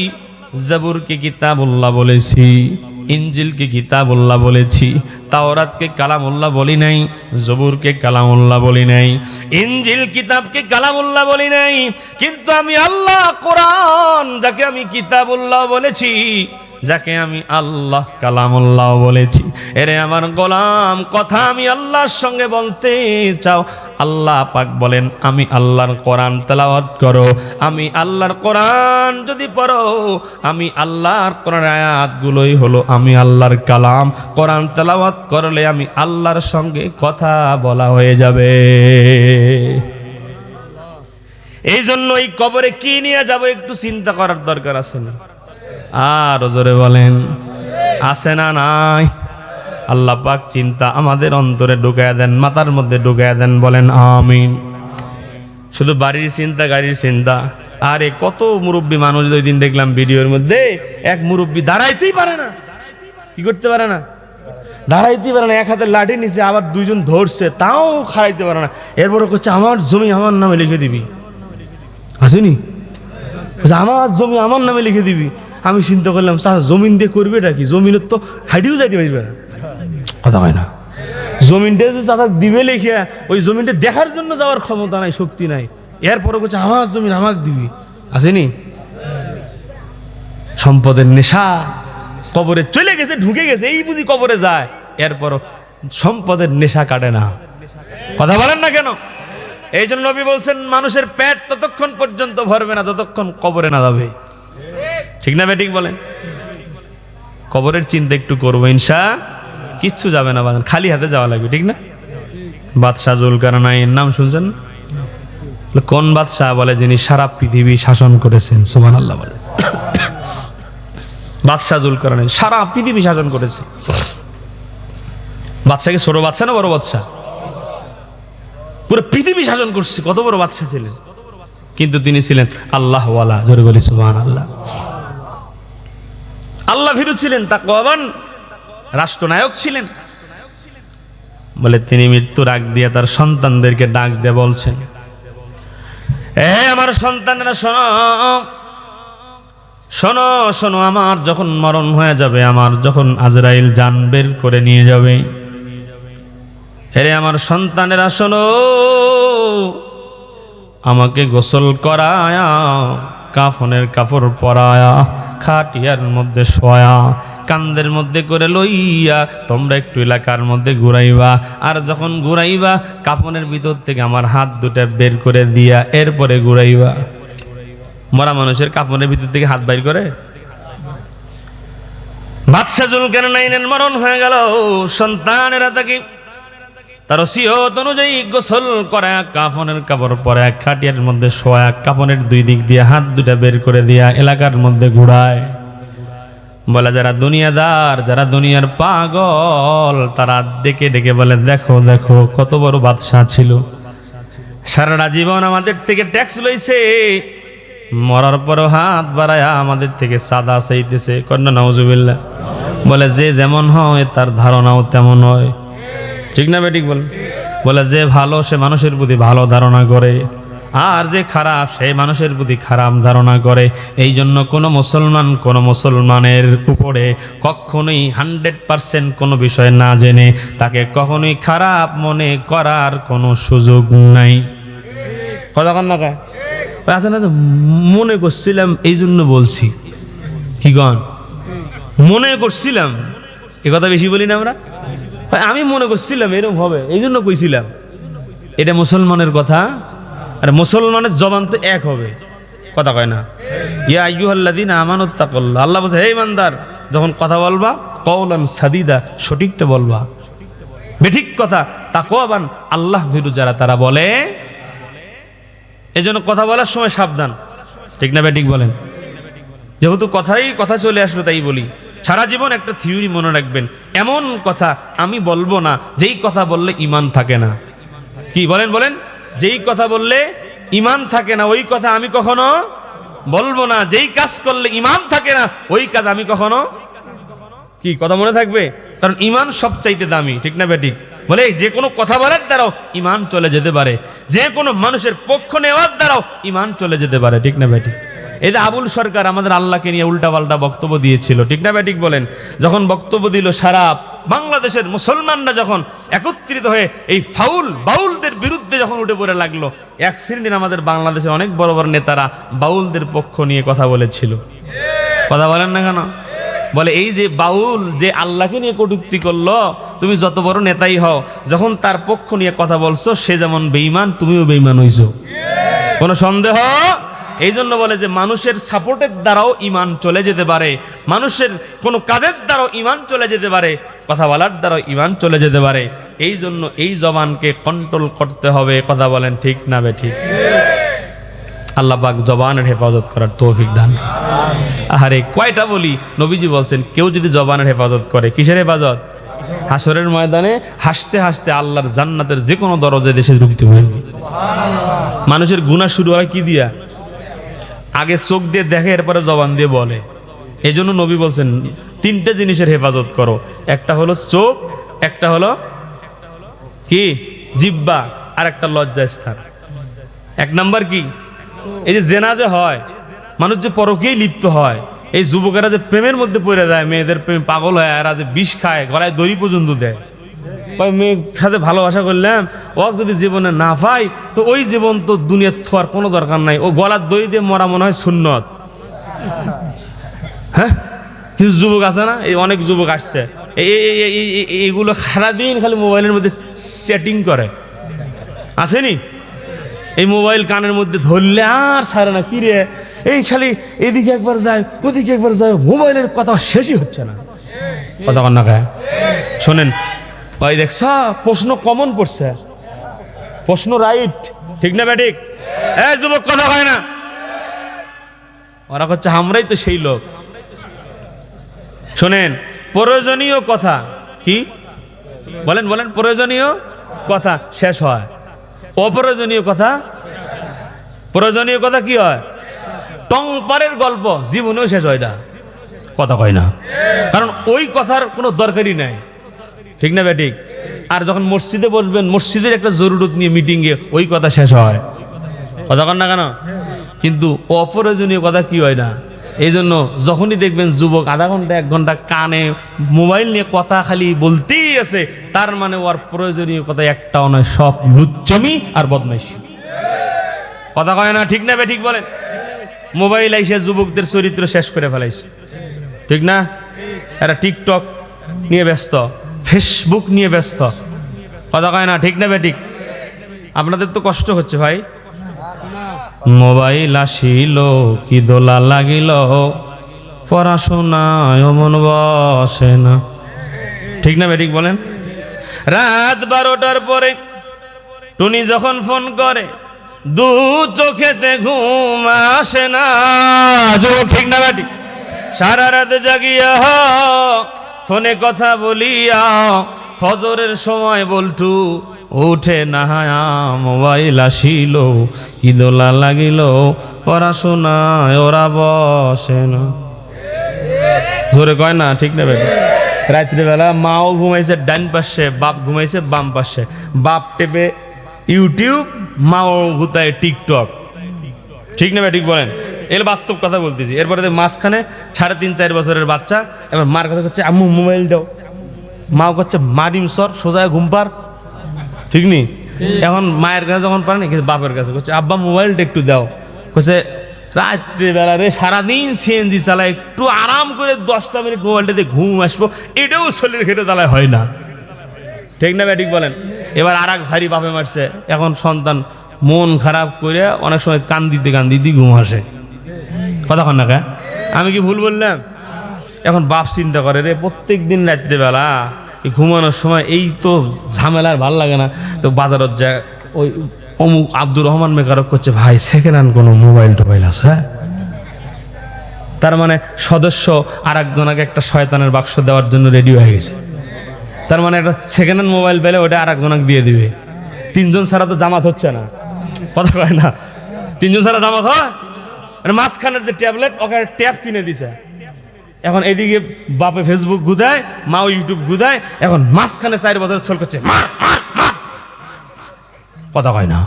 জাবুরকে কিতাবুল্লাহ বলেছি, ইনজিলকে কিতাবুল্লাহ বলেছি, তাওরাতকে কালামুল্লাহ বলি নাই, জবুরকে কালামুল্লাহ বলি নাই, ইনজিল কিতাবকে কালামুল্লাহ বলি নাই। কিন্তু আমি আল্লাহ কোরআন যাকে আমি কিতাবুল্লাহ বলেছি, যাকে আমি আল্লাহ কালামুল্লাহ বলেছি, এরে আমার গোলাম কথা আমি আল্লাহর সঙ্গে বলতে চাও, আল্লাহ পাক বলেন আমি আল্লাহর কোরআন তেলাওয়াত করো। আমি আল্লাহর কোরআন যদি পড়ো, আমি আল্লাহর কোরআন আয়াতগুলোই হলো আমি আল্লাহর কালাম। কোরআন তেলাওয়াত করলে আমি আল্লাহর সঙ্গে কথা বলা হয়ে যাবে। এই জন্য এই কবরে কি নিয়ে যাব একটু চিন্তা করার দরকার আছে না? আর জোরে বলেন আছে না নাই? আল্লাহ পাক চিন্তা আমাদের অন্তরে ঢুকায়া দেন, মাথার মধ্যে ঢুকায়া দেন, বলেন আমিন। শুধু বাড়ির চিন্তা, গাড়ির চিন্তা। আরে কত মুরব্বী মানুষ ওই দিন দেখলাম ভিডিওর মধ্যে, এক মুরব্বী দাঁড়াইতেই পারে না। কি করতে পারে না? দাঁড়াইতেই পারে না, এক হাতে লাঠি নিচে, আবার দুইজন ধরছে তাও খাড়াইতে পারে না। এরপরে করছে আমার জমি আমার নামে লিখে দিবি, আসেনি? আমার জমি আমার নামে লিখে দিবি। আমি চিন্তা করলাম জমিন দিয়ে করবে এটা কি? জমিনের তো হাইটেও যাইতে পারবে না, কথা হয় না। জমিনটা যে চাচা দিবে লিখে, ওই জমিনটা দেখার জন্য যাওয়ার ক্ষমতা নাই, শক্তি নাই। এরপরে বলছে আমার জমিন আমাকে দিবি, আসেনি? সম্পদের নেশা, কবরে চলে গেছে, ঢুকে গেছে, এই বুঝি কবরে যায়। এরপর সম্পদের নেশা কাটে না, কথা বলেন না কেন? এই জন্য নবী বলছেন মানুষের পেট ততক্ষণ পর্যন্ত ভরবে না যতক্ষণ কবরে না যাবে। ঠিক না বেঠিক বলেন? কবরের চিন্তা একটু করবো ইনশা, কিচ্ছু যাবে না, খালি হাতে যাওয়া লাগবে, ঠিক না? বাদশাহ জুলকারনাইনের নাম শুনছেন? কোন বাদশাহ? বলে যিনি সারা পৃথিবী শাসন করেছেন। সুবহানাল্লাহ বলে। বাদশাহ জুলকারনাইন সারা পৃথিবী শাসন করেছে। বাদশাহ কি ছোট বাদশাহ না বড় বাদশাহ? পুরো পৃথিবী শাসন করছে, কত বড় বাদশাহ ছিলেন। কিন্তু তিনি ছিলেন আল্লাহ ওয়ালা, জোরে বলি সুবহানাল্লাহ। আল্লাহ ভীরু ছিলেন, তাকওয়াবান রাষ্ট্রনায়ক ছিলেন। বলে তিনি মৃত্যুর আগ দিয়ে তার সন্তানদেরকে ডাক দিয়ে বলছেন, এ আমার সন্তানেরা শোনো, শোনো শোনো, আমার যখন মরণ হয়ে যাবে, আমার যখন আজরাইল জান বের করে নিয়ে যাবে, এরে আমার সন্তানেরা শোনো, আমাকে গোসল করায়া, কাফনের কাপড় পরায়া, খাটিয়ার মধ্যে শোয়া, কান্দের মধ্যে করে লইয়া তোমরা একটু এলাকার মধ্যে ঘুরাইবা। আর যখন ঘুরাইবা, কাফনের ভিতর থেকে আমার হাত দুটা বের করে দিয়া এরপরে ঘুরাইবা। মরা মানুষের কাফনের ভিতর থেকে হাত বাইর করে? বাদশাহ জুলকারনাইনের মরণ হয়ে গেল, সন্তানেরা তাকে তার ওসিয়ত অনুযায়ী গোসল করা, কাফনের কাপড় পরা, খাটিয়ার মধ্যে শোয়া, কাফনের দুই দিক দিয়ে হাত দুটা বের করে দিয়া এলাকার মধ্যে ঘুরায়। বলে যারা দুনিয়াদার, যারা দুনিয়ার পাগল, তারা ডেকে ডেকে বলে দেখো দেখো কত বড় বাদশাহ ছিল, সারাটা জীবন আমাদের থেকে ট্যাক্স লইছে, মরার পরও হাত বাড়ায়া আমাদের থেকে সাদা চাইতেছে। কন্যা নাউজুবিল্লাহ। বলে যে যেমন হয় তার ধারণাও তেমন হয়, ঠিক না বেঠিক বল? বলে যে ভালো সে মানুষের প্রতি ভালো ধারণা করে, আর যে খারাপ সে মানুষের প্রতি খারাপ ধারণা করে। এই জন্য কোনো মুসলমানের উপরে কখনোই 100% কোনো বিষয় না জেনে তাকে কখনোই খারাপ মনে করার কোনো সুযোগ নাই। কথা কন না কা আছে না? মনে করছিলাম এই জন্য বলছি। কি গন? মনে করছিলাম, এ কথা বেশি বলি না আমরা। আমি মনে করছিলাম এরকম হবে, এই জন্য কইছিলাম। এটা মুসলমানের কথা, আর মুসলমানের জবান তো এক হবে, কথা কয় না? ইয়া আইয়ুহাল্লাযীনা আমানুত্তাকুল্লাহ, আল্লাহ বলছে হে ইমানদার, যখন কথা বলবা কওলান সাদীদা, সঠিকটা বলবা, বেঠিক কথা তাকওয়াবান, আল্লাহ ভীরু যারা তারা বলে। এজন্য কথা বলার সময় সাবধান, ঠিক না বেঠিক বলেন? যেহেতু কথা চলে আসলো তাই বলি। সারা জীবন একটা থিওরি মনে রাখবেন, এমন কথা আমি বলবো না যেই কথা বললে ঈমান থাকে না। কি বলেন? যেই কথা বললে ঈমান থাকে না ওই কথা আমি কখনো বলবো না। যেই কাজ করলে ঈমান থাকে না ওই কাজ আমি কখনো, কি কথা মনে থাকবে? কারণ ঈমান সবচাইতে দামি, ঠিক না বেঠিক? বলে যে কোনো কথা বলার দ্বারাও ইমান চলে যেতে পারে, যে কোনো মানুষের পক্ষ নেওয়ার দ্বারাও ইমান চলে যেতে পারে, ঠিক না বেঠিক? এই যে আবুল সরকার আমাদের আল্লাহকে নিয়ে উল্টাপাল্টা বক্তব্য দিয়েছিল, ঠিক না বেঠিক বলেন? যখন বক্তব্য দিল, সারা বাংলাদেশের মুসলমানরা যখন একত্রিত হয়ে এই বাউলদের বিরুদ্ধে যখন উঠে পড়ে লাগলো, এক শ্রেণীর আমাদের বাংলাদেশের অনেক বড় বড় নেতারা বাউলদের পক্ষ নিয়ে কথা বলেছিল। কথা বলেন না কেন? বলে এই যে বাউল যে আল্লাহকে নিয়ে কটূক্তি করলো, তুমি যত বড় নেতাই হও, যখন তার পক্ষ নিয়ে কথা বলছো সে যেমন বেঈমান, তুমিও বেঈমান হইছো, কোনো সন্দেহ? এই জন্য বলে যে মানুষের সাপোর্টের দ্বারাও ইমান চলে যেতে পারে, মানুষের কোনো কাজের দ্বারাও ইমান চলে যেতে পারে, কথা বলার দ্বারাও ইমান চলে যেতে পারে। এই জন্য এই জবানকে কন্ট্রোল করতে হবে। কথা বলেন ঠিক না বেঠিক? আল্লাহ পাক জবানের হেফাজত করার তৌফিক দান। আরে কয়টা বলি, নবীজি বলছেন কেউ যদি জবানের হেফাজত করে, কিসের হেফাজত? হাসরের ময়দানে হাসতে হাসতে আল্লাহর জান্নাতের যে কোনো দরজায় দেশে ঢুকতে পারবে। মানুষের গুনাহ শুরু হয় কি দিয়া? আগে চোখ দিয়ে দেখে, এরপরে জবান দিয়ে বলে। এই জন্য নবী বলছেন তিনটে জিনিসের হেফাজত করো, একটা হলো চোখ, একটা হলো কি জিহ্বা, আর একটা লজ্জাস্থান। এক নাম্বার কি? এই যে জেনা যে হয়, মানুষ যে পরকেই লিপ্ত হয়, এই যুবকেরা যে প্রেমের মধ্যে পড়ে যায়, মেয়েদের প্রেম পাগল হয়, এরা যে বিষ খায়, গলায় দড়ি পর্যন্ত দেয়। মেয়ের সাথে ভালোবাসা করলাম, ও যদি জীবনে না পাই তো ওই জীবন তো দুনিয়ার ছোঁয়ার কোনো দরকার নাই, ও গলার দড়ি দিয়ে মরা মনে হয় সুন্নত। হ্যাঁ, কিছু যুবক আছে না, এই অনেক যুবক আসছে, এইগুলো সারাদিন খালি মোবাইলের মধ্যে সেটিং করে, আসেনি? এই মোবাইল কানের মধ্যে ধরলে আর ছাড়ে না, কি রে, এই খালি এদিকে একবার যায় ওদিকে একবার যায়, মোবাইলের কথা শেষই হচ্ছে না। কথা কন না গায়ে শোনেন ভাই, দেখছ প্রশ্ন কমন পড়ছে, প্রশ্ন রাইট, ঠিক না বেঠিক? এই যুবক কথা হয় না, ওরা হচ্ছে আমরাই তো সেই লোক। শোনেন, প্রয়োজনীয় কথা কি বলেন, বলেন, প্রয়োজনীয় কথা শেষ হয়, অপ্রয়োজনীয় কথা, প্রয়োজনীয় কথা কি হয়? টংপারের গল্প জীবনেও শেষ হয় না। কথা কয় না, কারণ ওই কথার কোনো দরকারই নাই, ঠিক না বেঠিক? আর যখন মসজিদে বসবেন, মসজিদের একটা জরুরত নিয়ে মিটিংয়ে ওই কথা শেষ হয়। কথা কন না কেন? কিন্তু অপ্রয়োজনীয় কথা কি হয় না। এই জন্য যখনই দেখবেন যুবক আধা ঘন্টা 1 ঘন্টা কানে মোবাইল নিয়ে কথা খালি বলতেই আছে, তার মানে ওর প্রয়োজনীয় কথা একটাও নয়, সব লুচ্চমি আর বদমাইশি। কথা কয় না, ঠিক না বেঠিক বলেন? মোবাইল আইসে যুবকদের চরিত্র শেষ করে ফেলাইছে, ঠিক না? এরা টিকটক নিয়ে ব্যস্ত, ফেসবুক নিয়ে ব্যস্ত। কথা কয় না, ঠিক না বেঠিক? আপনাদের তো কষ্ট হচ্ছে ভাই। মোবাইল আসিল কি দোলা লাগিল, পড়াশোনায় মন বসে না, ঠিক না বেঠিক বলেন? রাত 12টার পরে টুনি যখন ফোন করে, দু চোখেতে ঘুম আসে না, ঠিক না বেঠিক? সারা রাত জাগিয়া ফোনে কথা বলিয়া ফজরের সময় বলটু উঠে না, মোবাইল আসিল কি দোলা লাগিল, পড়াশোনায় ওরা বসে না। জোরে কয় না, ঠিক না বেটা? রাত্রিবেলা মাও ঘুমাইছে ডান পাশে, বাপ ঘুমাইছে বাম পাশে, বাপ টেপে ইউটিউব, মাও ঘুতায় টিকটক, ঠিক না বেঠিক বলেন? এর বাস্তব কথা বলতেছি। এরপরে মাঝখানে 3.5-4 বছরের বাচ্চা এবার মার কথা করছে, আম্মু মোবাইল দাও, মাও করছে মারিম সর সোজা ঘুম পার, ঠিক নি? এখন মায়ের কাছে যখন পারে না, বাপের কাছে করছে আব্বা মোবাইলটা একটু দাও, করছে রাত্রিবেলা রে সারাদিন সিএনজি চালায়, একটু আরাম করে 10টা মিনিট মোবাইলটা দিয়ে ঘুম আসবো, এটাও শরীর খেটে চালায় হয় না, ঠিক না বেঠিক বলেন? এবার আর এক ঝাড়ি বাপে মারছে, এখন সন্তান মন খারাপ করে অনেক সময় কান্দিতে ঘুম আসে। কথা কন না কে? আমি কি ভুল বললাম? এখন বাপ চিন্তা করে রে, প্রত্যেক দিন রাত্রিবেলা ঘুমানোর সময় এই তো ঝামেলার ভাল লাগে না, তো বাজারত যায় ওই অমুক আব্দুর রহমান মেকারক করছে, ভাই সেকেন্ড হ্যান্ড কোনো মোবাইল টোবাইল আছে? হ্যাঁ, তার মানে সদস্য আর একজনকে একটা শয়তানের বাক্স দেওয়ার জন্য রেডি হয়ে গেছে। তার মানে একটা সেকেন্ড হ্যান্ড মোবাইল পেলে ওটা আর একজনকে দিয়ে দিবে। 3 জন ছাড়া তো জামাত হচ্ছে না। কথা কয় না? 3 জন ছাড়া জামাত হয়? মাঝখানের যে ট্যাবলেট, ওকে ট্যাব কিনে দিছে, এখন এদিকে বাপে ফেসবুক গুদায়, মাও ইউটিউব গুদায়, এখন মাঝখানে 4 বছর চল করছে মার মার মার, কথা কয় না,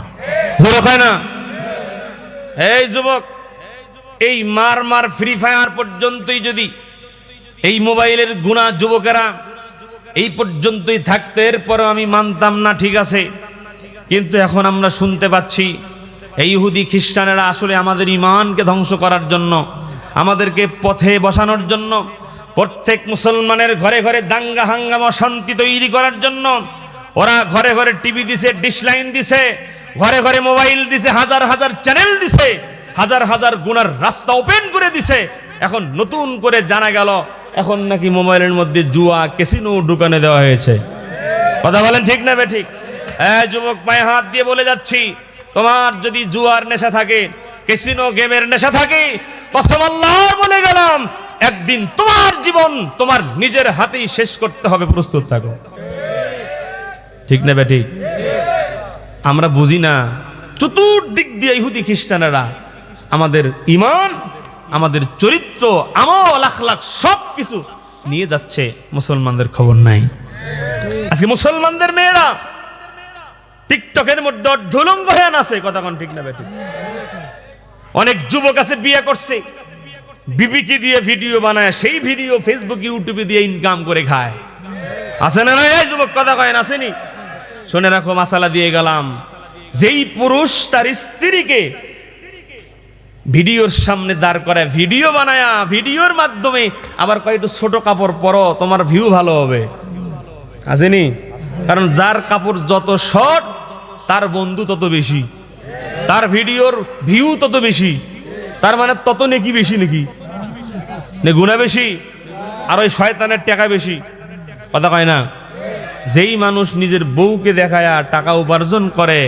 যুবক হয় না? এই যুবক, এই মার মার ফ্রি ফায়ার পর্যন্তই যদি এই মোবাইলের গুনাহ যুবকেরা এই পর্যন্তই থাকতে, এরপরও আমি মানতাম না, ঠিক আছে। কিন্তু এখন আমরা শুনতে পাচ্ছি এই ইহুদি খ্রিস্টানেরা আসলে আমাদের ঈমানকে ধ্বংস করার জন্য, আমাদেরকে পথে বসানোর জন্য, প্রত্যেক মুসলমানের ঘরে ঘরে দাঙ্গা হাঙ্গামা শান্তি তৈরি করার জন্য ওরা ঘরে ঘরে টিভি দিছে, ডিশ লাইন দিছে, ঘরে ঘরে মোবাইল দিছে, হাজার হাজার চ্যানেল দিছে, হাজার হাজার গুনার রাস্তা ওপেন করে দিছে। এখন নতুন করে জানা গেল এখন নাকি মোবাইলের মধ্যে জুয়া ক্যাসিনো ঢুকানো দেওয়া হয়েছে। কথা বলেন ঠিক না বে ঠিক? যুবক, পায়ে হাত দিয়ে বলে যাচ্ছি, তোমার যদি জুয়ার নেশা থাকে, ক্যাসিনো গেমের নেশা থাকে, কসম আল্লাহর বলে গেলাম, একদিন তোমার জীবন তোমার নিজের হাতেই শেষ করতে হবে, প্রস্তুত থাকো। ঠিক না বে ঠিক? আমরা বুঝি না, চতুর্দিক দিয়ে ইহুদি খ্রিস্টানেরা আমাদের ঈমান, আমাদের চরিত্র, আমল, আখলাক সব কিছু নিয়ে যাচ্ছে, মুসলমানদের খবর নাই। আজকে মুসলমানদের মেয়েরা টিকটকের মধ্যে অর্ধুলঙ্গ হয়ে আছে, কথা কোন ঠিক না বে ঠিক? অনেক যুবক আছে বিয়ে করছে, বিবিকে দিয়ে ভিডিও বানায়, সেই ভিডিও ফেসবুক ইউটিউবে দিয়ে ইনকাম করে খায়। আছে না না এই যুবক, কথা কয় না? আসেনি? শুনে রাখো, মাসালা দিয়ে গেলাম, যেই পুরুষ তার স্ত্রীকে ভিডিওর সামনে দাঁড় করায় ভিডিও বানায়া, ভিডিওর মাধ্যমে আবার কয়েকটু ছোট কাপড় পরো, তোমার ভিউ ভালো হবে, আসেনি? কারণ যার কাপড় যত শর্ট তার বন্ধু তত বেশি, তার ভিডিওর ভিউ তত বেশি, তার মানে তত নেকি বেশি, নাকি গুনাহ বেশি, আর ওই শয়তানের টাকা বেশি, কথা কয় না? যেই মানুষ নিজের বউকে দেখায়া টাকা উপার্জন করে,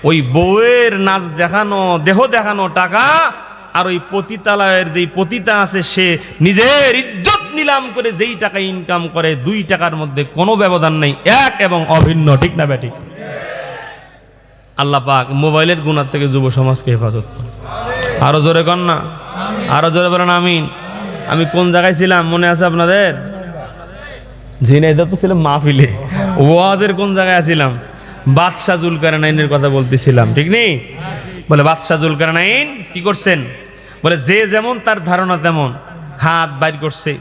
ওই বউয়ের নাচ দেখানো, দেহ দেখানো টাকা, আর ওই পতিতালয়ের যেই পতিতা আছে সে নিজের ইজ্জত নিলাম করে যেই টাকা ইনকাম করে, 2 টাকার মধ্যে কোনো ব্যবধান নেই, এক এবং অভিন্ন, ঠিক না বেঠিক? আল্লাহ পাক মোবাইলের গুনাহ থেকে যুব সমাজকে হেফাজত করুন। আরো জোরে কর না, আরো জোরে বলেন আমিন। আমি কোন জায়গায় ছিলাম মনে আছে আপনাদের? ঝিনাইদহ তো ছিলাম মাহফিলে, ওয়াজের কোন জায়গায় ছিলাম? বাদশাহ জুলকারনাইনের কথা বলতেছিলাম, ঠিক নেই? বলে বাদশাহ জুলকারনাইন কি করছেন? বলে যে যেমন তার ধারণা তেমন, হাত বাইর করছে,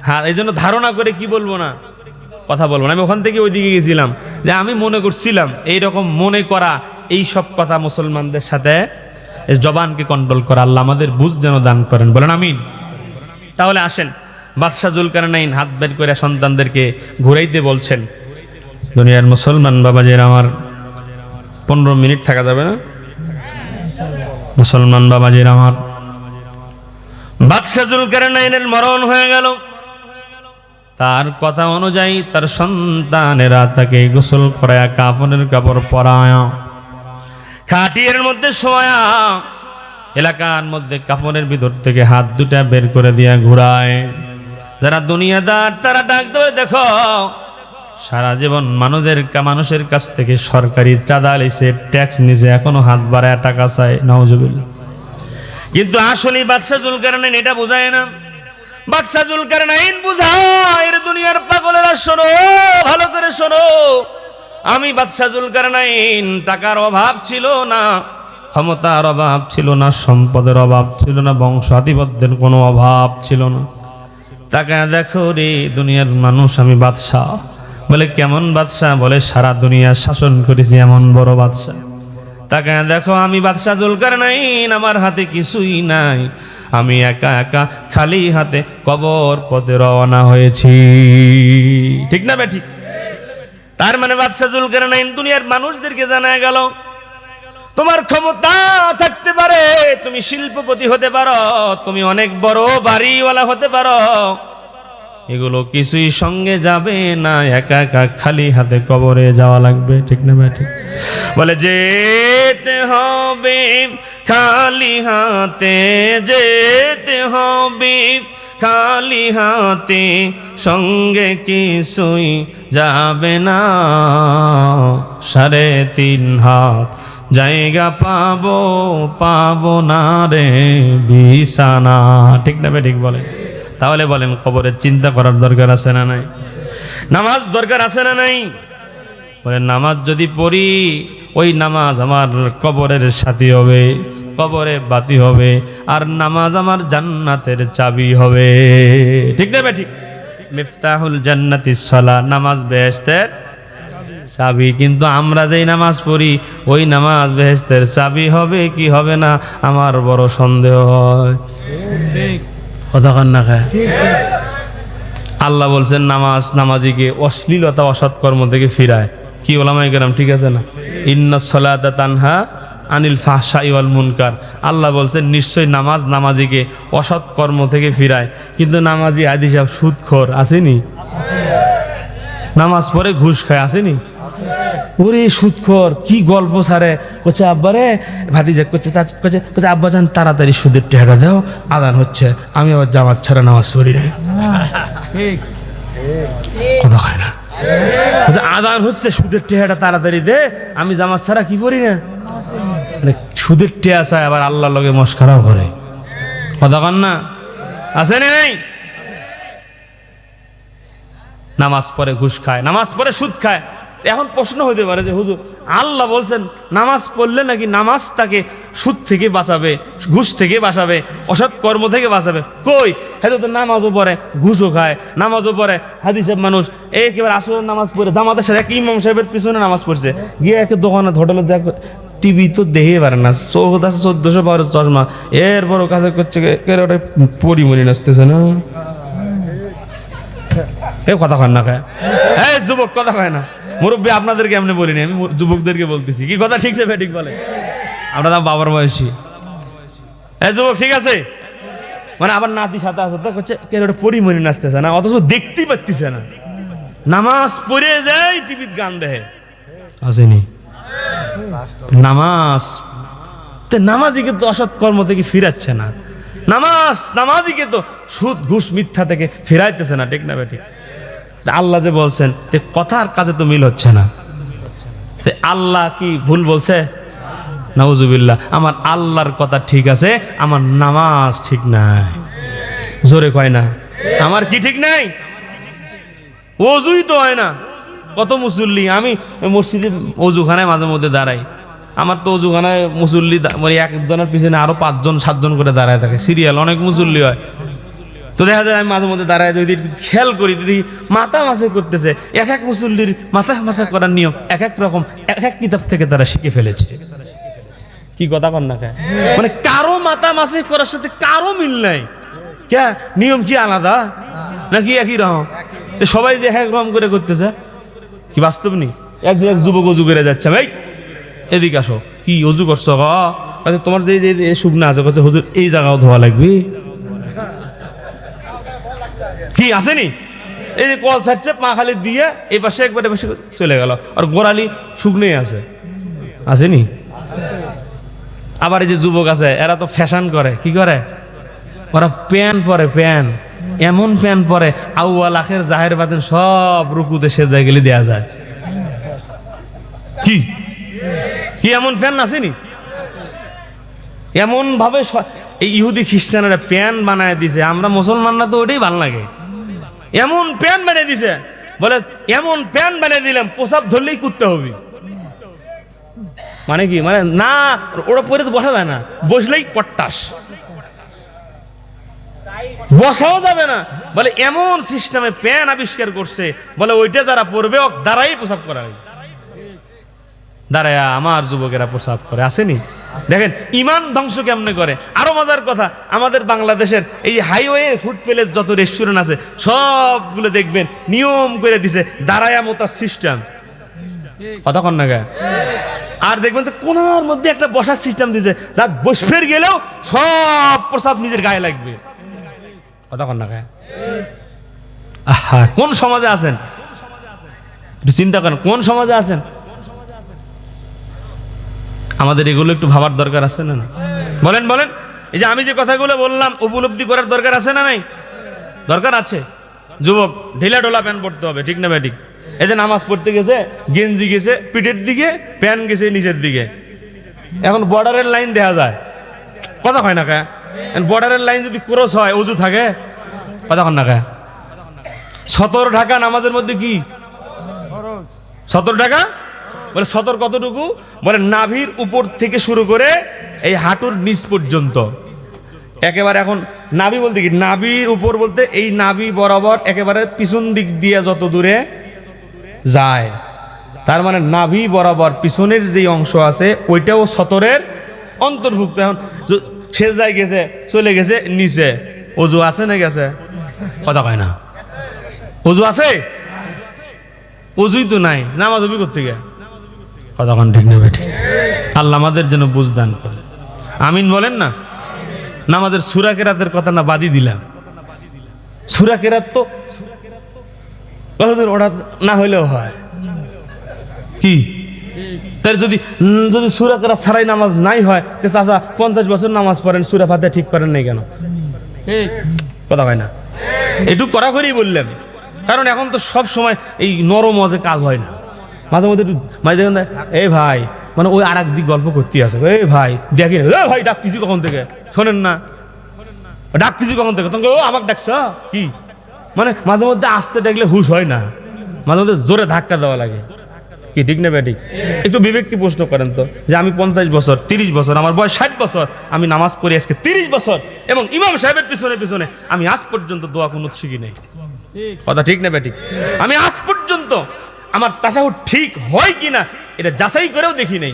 হাত, এই জন্য ধারণা করে কি বলবো না, কথা বলবো না। আমি ওখান থেকে ওইদিকে গেছিলাম, যে আমি মনে করছিলাম, এইরকম মনে করা এই সব কথা মুসলমানদের সাথে জবানকে কন্ট্রোল করা, আল্লাহ আমাদের বুঝ যেন দান করেন, বলেন আমিন। তাহলে আসেন, বাদশাহ জুলকারনাইন হাত বের করে সন্তানদেরকে ঘুরাইতে বলছেন। দুনিয়ার মুসলমান বাবাজির আমার 15 মিনিট থাকা যাবে না? মুসলমান বাবাজির আমার, বাদশাহ জুলকারনাইনের মরণ হয়ে গেল। তার কথা অনুযায়ী তার সন্তানেরা তাকে গোসল করায়া, কাফনের কাপড় পরায়া, খাটিয়ার মধ্যে শোয়া, এলাকার মধ্যে কাপড়ের ভিতর থেকে হাত দুটা বের করে দিয়া ঘুরায়। যারা দুনিয়াদার তারা ডাক দেবে, দেখো সারা জীবন মানুষের কাছ থেকে সরকারি চাঁদা লিছে, ট্যাক্স নিছে, এখনো হাত বাড়ায় টাকা চায়, নাউজুবিল্লাহ। কিন্তু আসলে বাদশাহ জুলকারনাইন এটা বোঝায় না। বাদশাহ জুলকারনাইন বুঝায়, এর দুনিয়ার পাগলেরা শোনো, ভালো করে শোনো, আমি বাদশাহ জুলকারনাইন টাকার অভাব ছিল না, ক্ষমতার অভাব ছিল না, সম্পদের অভাব ছিল না, বংশাধিপত্যের কোনো অভাব ছিল না। টাকা দেখো রে দুনিয়ার মানুষ, আমি বাদশাহ। বলে কেমন বাদশাহ? বলে সারা দুনিয়া শাসন করেছি এমন বড় বাদশাহ। টাকা দেখো, আমি বাদশাহ জুলকারনাইন, আমার হাতে কিছুই নাই, আমি একা একা খালি হাতে কবর পথে রওনা হয়েছি, ঠিক না বেঠিক? তার মানে বাদশাহ জুলকারনাইন দুনিয়ার মানুষদেরকে জানায় গেল, তোমার ক্ষমতা থাকতে পারে, তুমি শিল্পপতি হতে পারো, তুমি অনেক বড় বাড়িওয়ালা হতে পারো, এগুলো কিছুই সঙ্গে যাবে না, একা একা খালি হাতে কবরে যাওয়া লাগবে, ঠিক না ভাই? ঠিক। বলে যেতে হবে খালি হাতে, যেতে হবে খালি হাতে, সঙ্গে কিছুই যাবে না, 3.5 হাত জায়গা পাবো না রে বিছানা, ঠিক না ভাই? ঠিক বলে তাহলে বলেন কবরের চিন্তা করার দরকার আছে না নাই? নামাজ দরকার আছে না নাই? বলেন নামাজ যদি পড়ি ওই নামাজ আমার কবরের সাথী হবে, কবরে বাতি হবে, আর নামাজ আমার জান্নাতের চাবি হবে। ঠিক না ঠিক? মিফতাহুল জান্নাতিস সালাহ, নামাজ বেহেশতের চাবি। কিন্তু আমরা যেই নামাজ পড়ি ওই নামাজ বেহেশতের চাবি হবে কি হবে না আমার বড় সন্দেহ হয়। কথা কান না খায়। আল্লাহ বলছেন নামাজ নামাজিকে অশ্লীলতা অসৎকর্ম থেকে ফিরায়। কি ওলামায়ে কেরাম ঠিক আছে না? ইন্নাস সালাতা তানহা আনিল ফাহশাই ওয়াল মুনকার। আল্লাহ বলছেন নিশ্চয় নামাজ নামাজিকে অসৎ কর্ম থেকে ফিরায়। কিন্তু নামাজি আদি সাহেব সুদখোর আসেনি? নামাজ পড়ে ঘুষ খায় আসেনি? ওরে সুদখোর কি গল্প সারে কোচে আব্বারে ভাতিজা কোচে কোচে কোচে আব্বা যান তাড়াতাড়ি সুদের টেহাটা দাও, আজান হচ্ছে, আমি আবার জামাত ছাড়া নামাজ পড়ি না। কথা খায় না। আজান হচ্ছে সুদের টেহাটা তাড়াতাড়ি দে, আমি জামাত ছাড়া কি পড়ি না। সুদের টেয়া চায় আবার আল্লাহর লগে মস্করাও করে। কথা কন না? আছে না নেই? নামাজ পড়ে ঘুষ খায়, নামাজ পড়ে সুদ খায়। এখন প্রশ্ন হইতে পারে যে হুজুর আল্লাহ বলছেন নামাজ পড়লে নাকি নামাজ তাকে সুদ থেকে বাঁচাবে, ঘুষ থেকে বাঁচাবে, অসৎ কর্ম থেকে বাঁচাবে। কই, হ্যাঁ তো নামাজও পড়ে ঘুষও খায়, নামাজও পড়ে হাদিসের মানুষ একেবারে আসরের নামাজ পড়ে জামাতের সাথে এক ইমাম সাহেবের পিছনে নামাজ পড়ছে, গিয়ে একে দোকানে হোটেলে যা টিভি তো দেখে পারে না, চৌক আছে 1400 পাওয়ার চশমা, এরপরও কাছে করছে ওটা পরিমণি নাচতেছে না। এ কথা কয় না খায়, এই যুবক কথা কয় না। মুরব্বী আপনাদেরকে এমনি বলিনি, আমি যুবকদেরকে বলতেছি। কি কথা ঠিক আছে? ঠিক বলে আপনারা বাবার বয়সী। এই যুবক ঠিক আছে, মানে আবার নাতি সাথে আছে তো করছে কেন ওটা পরিমণি নাচতেছে না, অথচ দেখতেই পাচ্ছিছে না। নামাজ পড়ে যায় টিভির গান দেখে আসেনি। নামাজ নামাজিকে তো অসৎ কর্ম থেকে ফিরাচ্ছে না, নামাজিকে তো সুদ ঘুষ মিথ্যা থেকে ফিরাইতেছে না। ঠিক না বেঠিক? আল্লাহ যে বলছেন কথার কাজে তো মিল হচ্ছে না। আল্লাহ কি ভুল বলছে? নাউজুবিল্লাহ। আমার আল্লাহর কথা ঠিক আছে, আমার নামাজ ঠিক নাই। জোরে কয় না, আমার কি ঠিক নাই? ওযুই তো হয় না। কত মুসল্লি, আমি মসজিদে ওযুখানায় মাঝে মধ্যে দাঁড়াই, আমার তো ওযুখানায় মুসল্লি মানে একজনের পিছনে আরো 5 জন 7 জন করে দাঁড়ায় থাকে, সিরিয়াল অনেক মুসল্লি হয়। তো দেখা যায় আমি মাঝে মধ্যে দাঁড়ায় যদি খেয়াল করি দিদি মাথা মাসে করতেছে। এক এক মুসল্লির মাথা মাসা করার নিয়ম এক এক রকম, এক এক কিতাব থেকে তারা শিখে ফেলেছে। কি কথা কন না খায়, মানে কারো মাথা মাসে করার সাথে কারো মিল নাই। কে নিয়ম কি আলাদা নাকি একই রকম? সবাই যে এক রকম করে করতেছে, কি বাস্তব নেই? একদিন এক যুবক অজু করে যাচ্ছে, ভাই এদিকে আসো, কি অজু করছো? তোমার যে শুকনা আছে হুজুর এই জায়গাও ধোয়া লাগবে। কি আসেনি? এই যে কল ছাড়ছে পা খালি দিয়ে এই পাশে একবারে পাশে চলে গেল, আর গোড়ালি শুকনোই আছে। আসেনি? আবার এই যে যুবক আছে এরা তো ফ্যাশন করে, কি করে? ওরা প্যান্ট পরে, প্যান্ট এমন প্যান্ট পরে আউয়াল আখের জাহের বাতেন সব রুকুতে সেজদায় গেলে দেয়া যায়। কি কি এমন প্যান্ট আসেনি? এমন ভাবে এই ইহুদি খ্রিস্টানেরা প্যান্ট বানায় দিছে, আমরা মুসলমানরা তো ওটাই ভালো লাগে। এমন প্যান্ট বানিয়ে দিছে, বলে এমন প্যান্ট বানিয়ে দিলাম প্রসাব ধরলেই কুদতে হবে। মানে কি? মানে না ওরা পরে তো বসা যায় না, বসলেই পট্টাস, বসাও যাবে না। বলে এমন সিস্টেমে প্যান্ট আবিষ্কার করছে, বলে ওইটা যারা পরবে দাঁড়াই প্রসাব করা হয়। দাঁড়ায় আমার যুবকেরা প্রসাব করে, আসেনি? দেখেন ইমান ধ্বংস কেমনে করে। আরো মজার কথা, আমাদের বাংলাদেশের এই হাইওয়ে ফুড প্যালেস যত রেস্টুরেন্ট আছে সবগুলো দেখবেন নিয়ম করে দিছে দাঁড়ায়া মোতার সিস্টেম। কথা কন না গায়ে। আর দেখবেন যে কোনার মধ্যে একটা বসার সিস্টেম দিছে, যা বসফের গেলেও সব প্রসাব নিজের গায়ে লাগবে। কথা কন না গায়ে। আহা, কোন সমাজে আছেন? একটু চিন্তা করেন, কোন সমাজে আছেন? আমাদের এগুলো একটু ভাবার দরকার আছে না? বলেন বলেন। এই যে আমি যে কথাগুলো বললাম উপলব্ধি করার দরকার আছে না নাই? দরকার আছে। যুবক ঢিলা ঢোলা প্যান্ট পরতে হবে, ঠিক না ব্যাটিক? এই যে নামাজ পড়তে গেছে গেঞ্জি গেছে পিঠের দিকে, প্যান্ট গেছে নিচের দিকে। এখন বর্ডারের লাইন দেখা যায়, কথা হয় না কে? বর্ডারের লাইন যদি ক্রস হয় অজু থাকে? কতক্ষণ না খায় 17 টাকা নামাজের মধ্যে কি 17 টাকা বলে 17 কতটুকু বলে নাভির উপর থেকে শুরু করে এই হাঁটুর নিচ পর্যন্ত একেবারে। এখন নাভি বলতে কি নাভির উপর বলতে এই নাভি বরাবর একেবারে পিছন দিক দিয়ে যত দূরে যায়, তার মানে নাভি বরাবর পিছনের যে অংশ আছে ওইটাও 17-এর অন্তর্ভুক্ত। এখন সেজদায় গেছে চলে গেছে নিচে, ওযু আছে না গেছে কথা কয় না, ওযু আছে ওযুই তো নাই, নামাজ হবে কোত্থেকে কথা কন ঠিক না বেঠি? আল্লাহ আমাদের জন্য বুঝদান করে, আমিন বলেন না। নামাজের সূরা কেরাতের কথা না বাদি দিলাম, সূরা কেরাত তো ওটা না হইলেও হয় কি, তাই যদি সূরা কেরাত ছাড়াই নামাজ নাই হয় তো চাচা 50 বছর নামাজ পড়েন সূরা ফাতিহা ঠিক করেন নাই কেন কথা হয় না? একটু করা করেই বললেন, কারণ এখন তো সব সময় এই নরম মজে কাজ হয় না, মাঝে মধ্যে একটু মাঝে দেখেন এই ভাই মানে ওই আর এক দিক গল্প করতে আছে, এই ভাই দেখেন ভাই ডাকতেছি কখন থেকে শোনেন না, ডাকতেছি কখন থেকে তোমাকে ও আমাকে ডাকছ কি, মানে মাঝে মধ্যে আসতে ডাকলে হুশ হয় না, মাঝে মধ্যে জোরে ধাক্কা দেওয়া লাগে কি ঠিক না ব্যাটিক? একটু বিবেককে প্রশ্ন করেন তো যে আমি 50 বছর 30 বছর আমার বয়স 60 বছর আমি নামাজ পড়ি আজকে 30 বছর এবং ইমাম সাহেবের পিছনে পিছনে আমি আজ পর্যন্ত দোয়া কুনুত শিখি নাই কথা ঠিক না ব্যাটিক? আমি আজ পর্যন্ত আমার তাশাহুদ ঠিক হয় কিনা এটা যাচাই করেও দেখি নাই,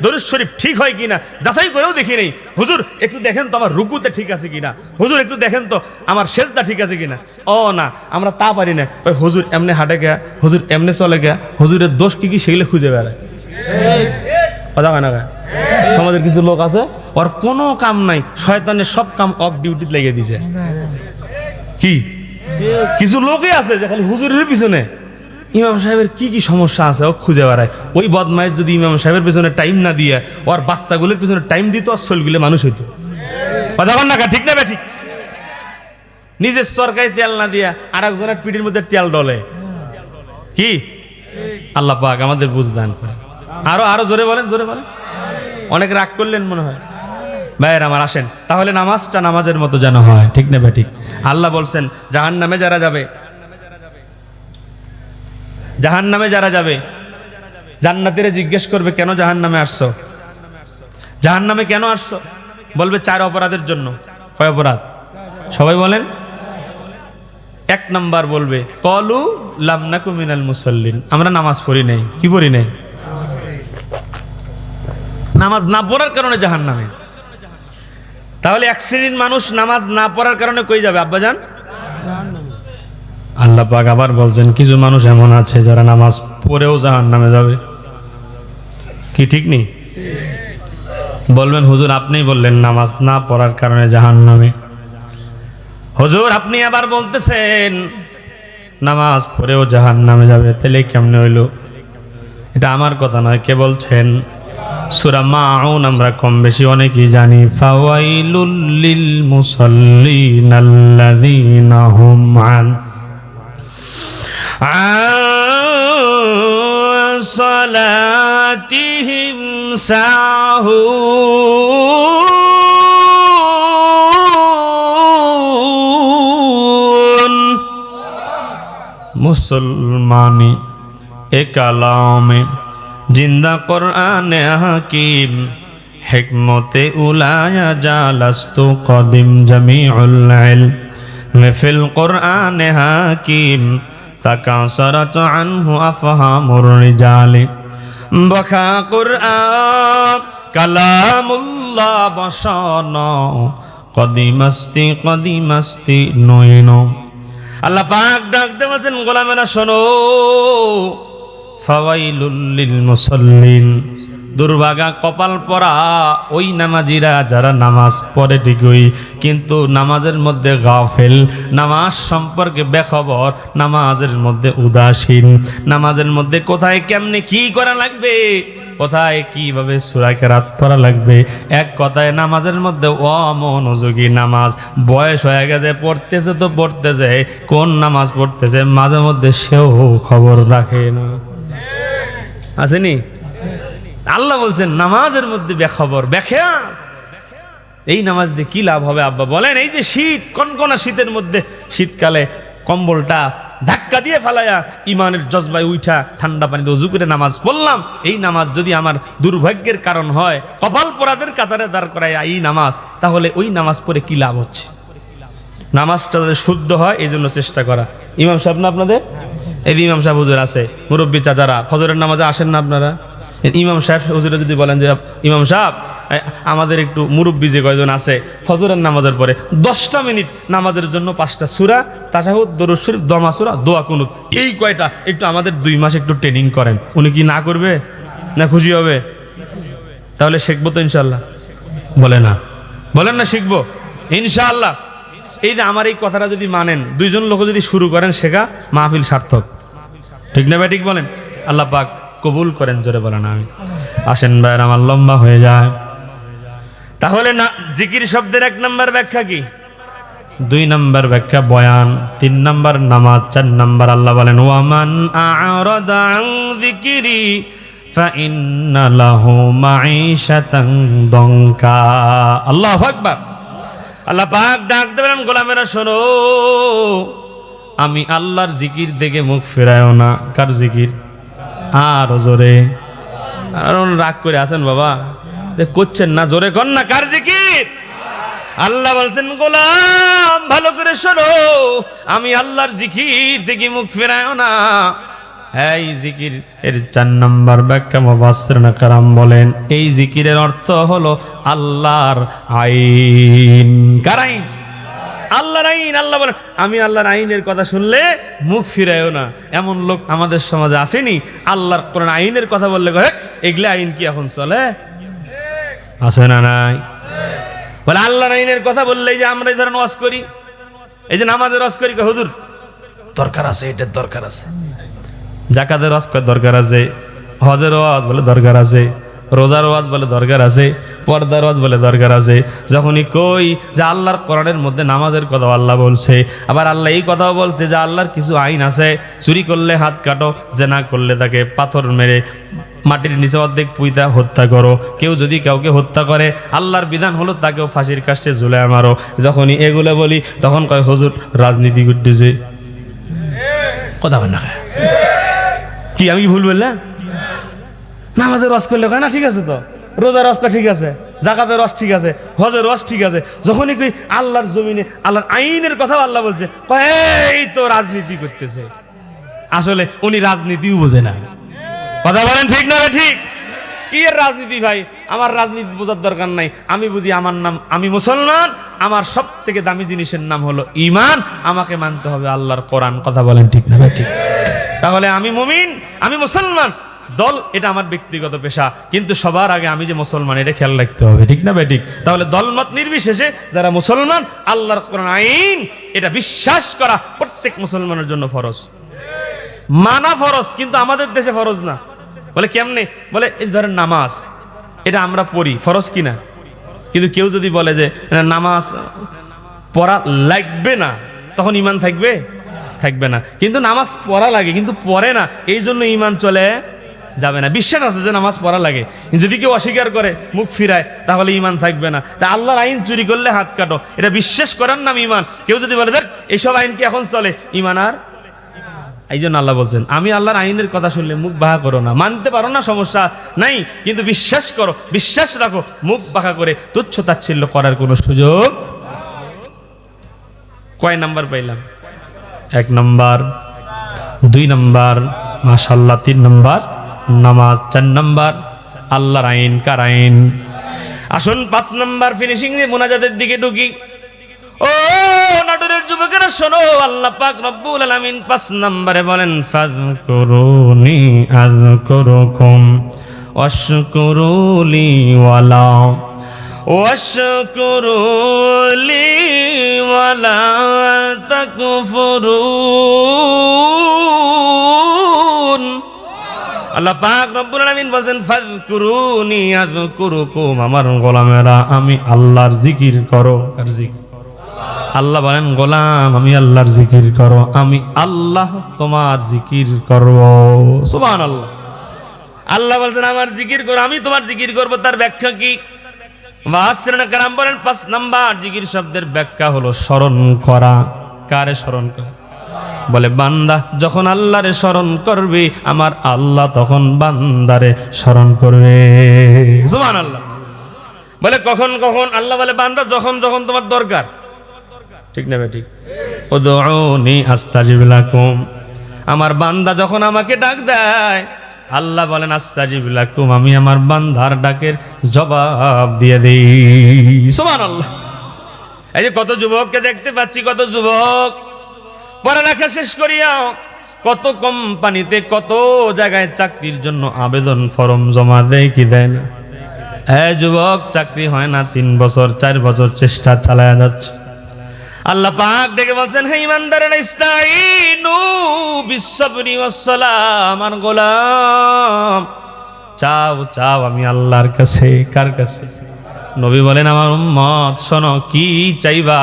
দরুদ শরীফ ঠিক হয় কিনা যাচাই করেও দেখি নাই। হুজুর একটু দেখেন তো আমার রুকুতে ঠিক আছে কিনা, হুজুর একটু দেখেন তো আমার সেজদা ঠিক আছে কিনা। ও না, আমরা তা পারি না, ওই হুজুর এমনি হাঁটে গা, হুজুর এমনি চলে গা, হুজুরের দোষ কি কি সেগুলো খুঁজে বেড়ায় কথা হয় না। সমাজের কিছু লোক আছে ওর কোনো কাম নাই, শয়তানের সব কাম অফ ডিউটিতে লেগে দিছে কি, কিছু লোকই আছে যে খালি হুজুরের পিছনে ইমাম সাহেবের কি কি সমস্যা আছে ও খুঁজে বেড়ায়। ওই বদমাইশ যদি ইমাম সাহেবের পিছনে টাইম না দিয়ে ওর বাচ্চাগুলোর পিছনে টাইম দিত আর শৈলগুলো মানুষ হইতো কথা বল না ঠিক না ঠিক? নিজের সরকারি তেল না দিয়া আর একজনের পিঠের মধ্যে তেল ডলে কি, আল্লাহ পাক আমাদের বুঝদান করে। আরো জোরে বলেন, জোরে বলেন, অনেক রাগ করলেন মনে হয়। ভাইয়ের আমার আসেন তাহলে নামাজটা নামাজের মতো যেন হয় ঠিক না ঠিক? আল্লাহ বলছেন জাহান্নামে যারা যাবে, জাহান্নামে যারা যাবে জান্নাতীরা জিজ্ঞেস করবে কেন জাহান্নামে আসছো, জাহান্নামে কেন আসছো? বলবে 4 অপরাধের জন্য। কয় অপরাধ সবাই বলেন? 1 নাম্বার বলবে কলু লাম নাকু মিনাল মুসাল্লিন, আমরা নামাজ পড়ি নাই। কি পড়ি নাই? নামাজ না পড়ার কারণে জাহান্নামে। তাহলে 1 শ্রেণীর মানুষ নামাজ না পড়ার কারণে কই যাবে আব্বাজান? আল্লাহ পাক আবার বলছেন কিছু মানুষ এমন আছে যারা নামাজ পড়েও জাহান্নামে যাবে। কি ঠিক নেই? বলবেন হুজুর আপনিই বললেন নামাজ না পড়ার কারণে জাহান্নামে, হুজুর আপনি আবার বলতেছেন নামাজ পড়েও জাহান্নামে যাবে, তাহলে কেমনে হইল? এটা আমার কথা নয়, কে বলছেন? সূরা মাউন আমরা কম বেশি অনেকেই জানি। ফাওয়াইলুল লিল মুসাল্লিন আল্লাযীনা হুম আন সালাতিহিম সাহুন। মুসলমানি এ কালামে জিন্দা কোরআনে হাকিম হিকমতে উলায়া জালাস্তু কদিম জামিউল ইলম ফিল কোরআনে হাকিম তাকাসারাত আনহু আফহামুর রিজালি বখা কোরআন কালামুল্লাহ বসানো কদিমাস্তি নয়নো। আল্লাহ পাক ডাকতে বলেন গোলামেরা শোনো, ফাওয়াইলুল লিল মুসাল্লিন, দুর্ভাগা কপাল পরা ওই নামাজিরা যারা নামাজ পড়ে ঠিকই কিন্তু নামাজের মধ্যে গাফেল, নামাজ সম্পর্কে বেখবর, নামাজের মধ্যে উদাসীন, নামাজের মধ্যে কোথায় কেমনে কি করা লাগবে, কোথায় কিভাবে সূরা কেরাত পড়া লাগবে, এক কথায় নামাজের মধ্যে অমনোযোগী নামাজ। বয়স হয়ে গেছে, পড়তেছে তো পড়তেছে, কোন নামাজ পড়তেছে মাঝে মধ্যে সেও খবর রাখে না। আসেনি? আল্লাহ বলছেন নামাজের মধ্যে বেখবর, বেখেয়া এই নামাজ দিয়ে কি লাভ হবে আব্বা বলেন? এই যে শীত, কনকনা শীতের মধ্যে শীতকালে কম্বলটা ধাক্কা দিয়ে ফেলায়া ইমানের জজবায় উঠা ঠান্ডা পানিতে ওযু করে নামাজ পড়লাম, এই নামাজ যদি আমার দুর্ভাগ্যের কারণ হয়, কপাল পোড়াদের কাতারে দাঁড় করায় এই নামাজ, তাহলে ওই নামাজ পড়ে কি লাভ হচ্ছে? নামাজটা যাতে শুদ্ধ হয় এই জন্য চেষ্টা করা। ইমাম সাহেব না আপনাদের? এই ইমাম সাহেব হুজুর আছে, মুরব্বী চাচারা ফজরের নামাজে আসেন না আপনারা? ইমাম সাহেব হুজুরে যদি বলেন যে ইমাম সাহেব আমাদের একটু মুরব্বী যে কয়জন আছে ফজরের নামাজের পরে 10টা মিনিট নামাজের জন্য 5টা সূরা, তাশাহুদ, দরুদ শরীফ, দমা সূরা, দোয়া কুনুত, এই কয়টা একটু আমাদের 2 মাস একটু ট্রেনিং করেন, উনি কি না করবে? না খুশি হবে? তাহলে শিখবো তো ইনশাআল্লাহ? বলে না, বলেন না শিখবো ইনশাআল্লাহ। এই যে আমার এই কথাটা যদি মানেন, 2 জন লোক যদি শুরু করেন শেখা, মাহফিল সার্থক। ঠিক না ভাই? ঠিক বলেন? আল্লাহ পাক কবুল করেন, জোরে বলেন আমিন। আসেন ভাইরা, আমার লম্বা হয়ে যায়। তাহলে না জিকির শব্দের 1 নম্বর ব্যাখ্যা কি? 2 নম্বর ব্যাখ্যা বয়ান, 3 নম্বর নামাজ, 4 নম্বর আল্লাহ বলেন ওয়ামান আ'রাদা আন যিকরি ফাইন্না লাহু মাঈশাতান দনকা। আল্লাহু আকবার। আল্লাহ পাক ডাক দেবেন, গোলামেরা শোনো, আমি আল্লাহর জিকির থেকে মুখ ফেরায়ও না। কার জিকির? আর জোরে, আর রাগ করে আছেন বাবা, করছেন না, জোরে কর না, কার জিকির? আল্লাহ বলছেন গোলাম ভালো করে শোনো, আমি আল্লাহর জিকির থেকে মুখ ফেরায়ও না। এই জিকির এর 4 নম্বর ব্যাখ্যা মুফাসসিরিন کرام বলেন, এই জিকিরের অর্থ হলো আল্লাহর আইন। কার আইন? আল্লাহর আইন। আল্লাহ বলেন আমি আল্লাহর আইনের কথা শুনলে মুখ ফিরায়ও না। এমন লোক আমাদের সমাজে আসেনি, আল্লাহর কোরআন আইনের কথা বললে কয় এগুলা আইন কি এখন চলে? আছে না নাই? বলে আল্লাহর আইনের কথা বললে যে আমরা এই ধরনের ওয়াজ করি, এই যে নামাজের ওয়াজ করি, হুজুর দরকার আছে, এটার দরকার আছে, যাকাতের ওয়াজ কয় দরকার আছে, হজের ওয়াজ বলে দরকার আছে, রোজার ওয়াজ বলে দরকার আছে, পর্দার ওয়াজ বলে দরকার আছে। যখনই কই যে আল্লাহর কোরআনের মধ্যে নামাজের কথা আল্লাহ বলছে, আবার আল্লাহ এই কথাও বলছে যে আল্লাহর কিছু আইন আছে, চুরি করলে হাত কাটো, জেনা করলে তাকে পাথর মেরে মাটির নিচে অর্ধেক পুইতা হত্যা করো, কেউ যদি কাউকে হত্যা করে আল্লাহর বিধান হলো তাকেও ফাঁসির কাছে ঝুলায় মারো। যখনই এগুলো বলি তখন কয় হুজুর রাজনীতি করতেছে। কথা বল না, কি আমি কি ভুল বললাম? নামাজের রস করলে কয় না ঠিক আছে, তো রোজার রসটা ঠিক আছে, জাকাতের রস ঠিক আছে, হজের রস ঠিক আছে। যখনই কই আল্লাহর জমিনে আল্লাহর আইনের কথা আল্লাহ বলছে, কয় এই তো রাজনীতি করতেছে। আসলে উনি রাজনীতিও বোঝে না। কথা বলেন ঠিক না? ঠিক। কি এর রাজনীতি ভাই? আমার রাজনীতি বোঝার দরকার নাই। আমি বুঝি আমার নাম, আমি মুসলমান, আমার সব থেকে দামি জিনিসের নাম হলো ঈমান, আমাকে মানতে হবে আল্লাহর কোরআন। কথা বলেন ঠিক না? ঠিক। তাহলে আমি মুমিন, আমি মুসলমান, দল এটা আমার ব্যক্তিগত পেশা, কিন্তু সবার আগে আমি যে মুসলমান এটা খেয়াল রাখতে হবে। ঠিক না ভাই? ঠিক। তাহলে দলমত নির্বিশেষে যারা মুসলমান, আল্লাহর কোরআন আইন এটা বিশ্বাস করা প্রত্যেক মুসলমানের জন্য ফরজ, মানা ফরজ, কিন্তু আমাদের দেশে ফরজ না। বলে কেমনে? বলে এই ধরেন নামাজ এটা আমরা পড়ি, ফরজ কিনা, কিন্তু কেউ যদি বলে যে নামাজ পড়া লাগবে না, তখন ঈমান থাকবে? থাকবে না। কিন্তু নামাজ পড়া লাগে কিন্তু পড়ে না, এই জন্য ঈমান চলে যাবে না। বিশ্বাস আছে যে নামাজ পড়া লাগে, যদি কেউ অস্বীকার করে, মুখ ফিরায়, তাহলে ঈমান থাকবে না। তা আল্লাহর আইন চুরি করলে হাত কাটো, এটা বিশ্বাস করার নাম ঈমান। কেউ যদি বলে দেখ এইসব আইন কি এখন চলে, ঈমান আর। এই জন্য আল্লাহ বলছেন আমি আল্লাহর আইনের কথা শুনলে মুখ বাঁকা করো না। মানতে পারো না, সমস্যা নাই, কিন্তু বিশ্বাস করো, বিশ্বাস রাখো, মুখ বাঁকা করে তুচ্ছ তাচ্ছিল্য করার কোনো সুযোগ। কয় নাম্বার পাইলাম? 1 নম্বর, 2 নম্বর মাশাআল্লাহ, 3 নম্বর নামাজ, 4 নম্বর আল্লাহর আইন। কার আইন? আসুন 5 নম্বর ফিনিশিং দিয়ে মুনাজাতের দিকে ঢুকি। ও নাটোরের যুবকেরা শোনো, আল্লাহ পাক রব্বুল আলামিন 5 নম্বরে বলেন ফাযকুরুনি আযকুরুকুম ওয়াশকুরুলি ওয়ালা তাকফুরুন। আল্লাহ পাক রব্বুল আলামিন বলেন ফাযকুরুনি আযকুরুকুম, আমার গোলামেরা আমি আল্লাহর জিকির করো। আর জিকির আল্লাহ বলেন গোলাম আমি আল্লাহর জিকির করো, আমি আল্লাহ তোমার জিকির করব। সুবহানাল্লাহ। আল্লাহ বলছেন আমার জিকির করো, আমি তোমার জিকির করব। তার ব্যাখ্যা কি? মুফাসসিরিনে কেরাম বলেন 5 নাম্বার জিকির শব্দের ব্যাখ্যা হলো স্মরণ করা। কারে স্মরণ করা? বলে বান্দা যখন আল্লাহরে স্মরণ করবে, আমার আল্লাহ তখন বান্দারে স্মরণ করবে। সুবহানাল্লাহ। বলে কখন কখন? আল্লাহ বলে বান্দা যখন যখন তোমার দরকার, ঠিক না ভাই? ঠিক। উদউনি আস্তাজিব লাকুম, আমার বান্দা যখন আমাকে ডাক দেয়, আল্লাহ বলেন আস্তাজিব লাকুম, আমি আমার বান্দার ডাকের জবাব দিয়ে দেই। সুবহানাল্লাহ। এই যে কত যুবককে দেখতে পাচ্ছি, কত যুবক পড়ালেখা শেষ করিয়া কত কোম্পানিতে কত জায়গায় চাকরির জন্য আবেদন ফর্ম জমা দেয়, কি দেয় না? হ্যাঁ যুবক, চাকরি হয় না, 3 বছর 4 বছর চেষ্টা চালায়া যাচ্ছে। আল্লাহ পাক ডেকে বলছেন, হে ঈমানদারেরা, ইস্তাঈনু বিসসবরি ওয়াসসালাহ, আমার গোলাম চাও চাও আমি আল্লাহর কাছে। কার কাছে? নবী বলেন, আমার উম্মত শোনো, কি চাইবা?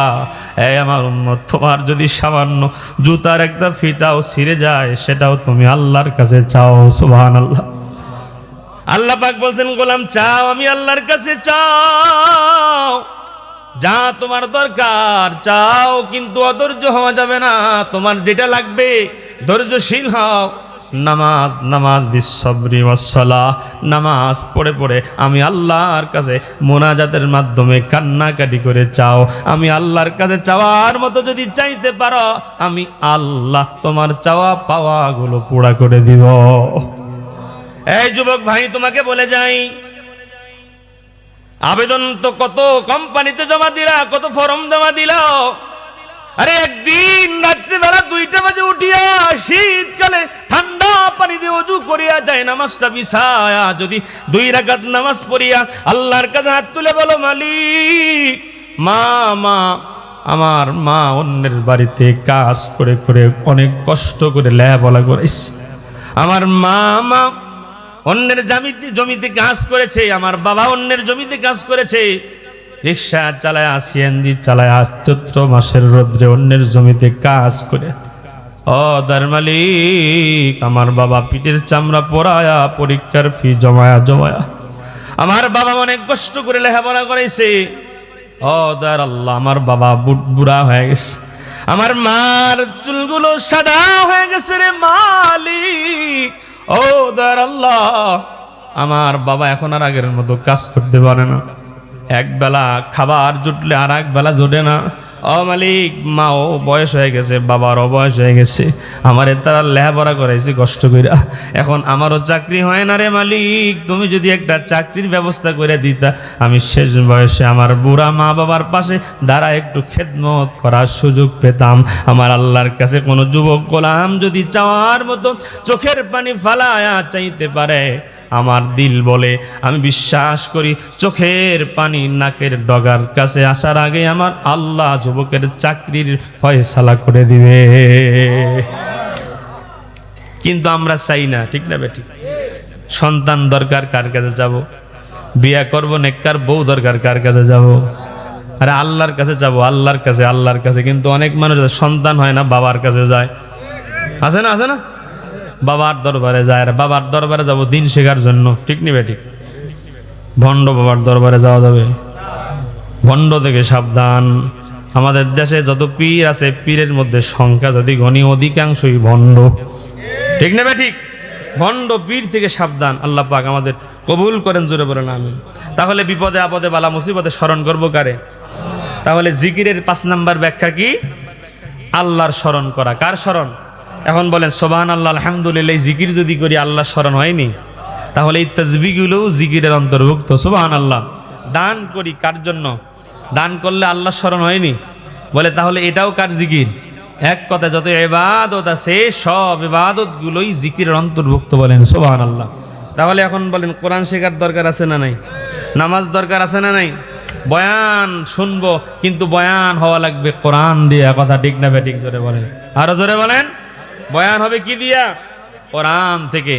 এই আমার উম্মত, তোমার যদি সামান্য জুতার একটা ফিতাও ছিঁড়ে যায়, সেটাও তুমি আল্লাহর কাছে চাও। সুবহানাল্লাহ। আল্লাহ পাক বলছেন, গোলাম চাও, আমি আল্লাহর কাছে চাও, যা তোমার দরকার চাও, কিন্তু অধৈর্য হওয়া যাবে না। তোমার যেটা লাগবে ধৈর্যশীল হও। নামাজ নামাজ বিসসবরি ওয়াসসালাহ, নামাজ পড়ে পড়ে আমি আল্লাহর কাছে মোনাজাতের মাধ্যমে কান্নাকাটি করে চাও। আমি আল্লাহর কাছে চাওয়ার মতো যদি চাইতে পারো, আমি আল্লাহ তোমার চাওয়া পাওয়াগুলো পুরা করে দিব। এই যুবক ভাই, তোমাকে বলে যাই, আবেদন তো কত কোম্পানিতে জমা দিলা, কত ফর্ম জমা দিলা। আরে একদিন রাত্রিবেলা 2টা বাজে উঠিয়া, শীতকালে ঠান্ডা পানি দিয়ে ওযু করিয়া যায় নামাজটা বিছায়া যদি 2 রাকাত নামাজ পড়িয়া আল্লাহর কাছে হাত তুলে বলো, মালিক, মা আমার মা অন্যের বাড়িতে কাজ করে করে অনেক কষ্ট করে লেখাপড়া করেছে, আমার মা অন্যের জমিতে কাজ করেছে, আমার বাবা অন্যের জমিতে কাজ করেছে, রিক্সা চালায়, সিএনজি চালায়, চৈত্র মাসের রোদ্রে অন্যের জমিতে কাজ করে। ও দয়ার মালিক, আমার বাবা পিঠের চামড়া পরায়া পরীক্ষার ফি জমায়া আমার বাবা অনেক কষ্ট করে লেখাপড়া করেছে। ও দয়ার আল্লাহ, আমার বাবা বুড়া হয়ে গেছে, আমার মার চুলগুলো সাদা হয়ে গেছে রে মালিক। ও দয়ার আল্লাহ, আমার বাবা এখন আর আগের মতো কাজ করতে পারে না, এক বেলা খাবার জুটলে আর এক বেলা জোটে না। ও মালিক, মাও বয়স হয়ে গেছে, বাবারও বয়স হয়ে গেছে, আমারে তারা লেখাপড়া করাইছে কষ্ট কইরা, এখন আমারও চাকরি হয় না রে মালিক। তুমি যদি একটা চাকরির ব্যবস্থা করে দিতা, আমি শেষ বয়সে আমার বুড়া মা বাবার পাশে দাঁড়া একটু খেদমত করার সুযোগ পেতাম। আমার আল্লাহর কাছে কোনো যুবক গোলাম যদি চাওয়ার মতো চোখের পানি ফালায়া চাইতে পারে, আমার দিল বলে, আমি বিশ্বাস করি, চোখের পানি নাকের ডগার কাছে আসার আগে আমার আল্লাহ যুবকের চাকরির ফয়সালা করে দিবে। কিন্তু আমরা চাই না, ঠিক না বেটি? সন্তান দরকার, কার কাছে যাব? বিয়া করব, নেককার বউ দরকার, কার কাছে যাব? আরে আল্লাহর কাছে যাব, আল্লাহর কাছে। কিন্তু অনেক মানুষ সন্তান হয় না, বাবার কাছে যায়। আছে না? আছে না? বাবার দরবারে যায়, আর বাবার দরবারে যাব দিন শেখার জন্য, ঠিক নি বেটি? ভণ্ড বাবার দরবারে যাওয়া যাবে? ভণ্ড থেকে সাবধান। আমাদের দেশে যত পীর আছে, পীরের মধ্যে সংখ্যা যদি গণি, অধিকাংশই ভণ্ড, ঠিক না বেটি? ভণ্ড পীর থেকে সাবধান। আল্লাহ পাক আমাদের কবুল করেন, জোরে বলেন আমিন। তাহলে বিপদে আপদে বালা মুসিবতে স্মরণ করবো কারে? তাহলে জিকিরের 5 নাম্বার ব্যাখ্যা কি? আল্লাহর স্মরণ করা। কার স্মরণ? এখন বলেন সুবহানাল্লাহ, আলহামদুলিল্লাহ, জিকির যদি করি আল্লাহর স্মরণ হয়নি? তাহলে এই তাসবিহগুলোও জিকিরের অন্তর্ভুক্ত। সুবহানাল্লাহ। দান করি কার জন্য? দান করলে আল্লাহর স্মরণ হয়নি? বলে তাহলে এটাও কার জিকির? এক কথা, যত ইবাদত আছে সব ইবাদতগুলোই জিকিরের অন্তর্ভুক্ত। বলেন সুবহানাল্লাহ। তাহলে এখন বলেন, কোরআন শেখার দরকার আছে না নাই? নামাজ দরকার আছে না নাই? বয়ান শুনবো, কিন্তু বয়ান হওয়া লাগবে কোরআন দিয়ে। কথা ঠিক না বেঠিক? জোরে বলেন, আরো জোরে বলেন। বয়ান হবে কি দিয়া? কোরআন থেকে।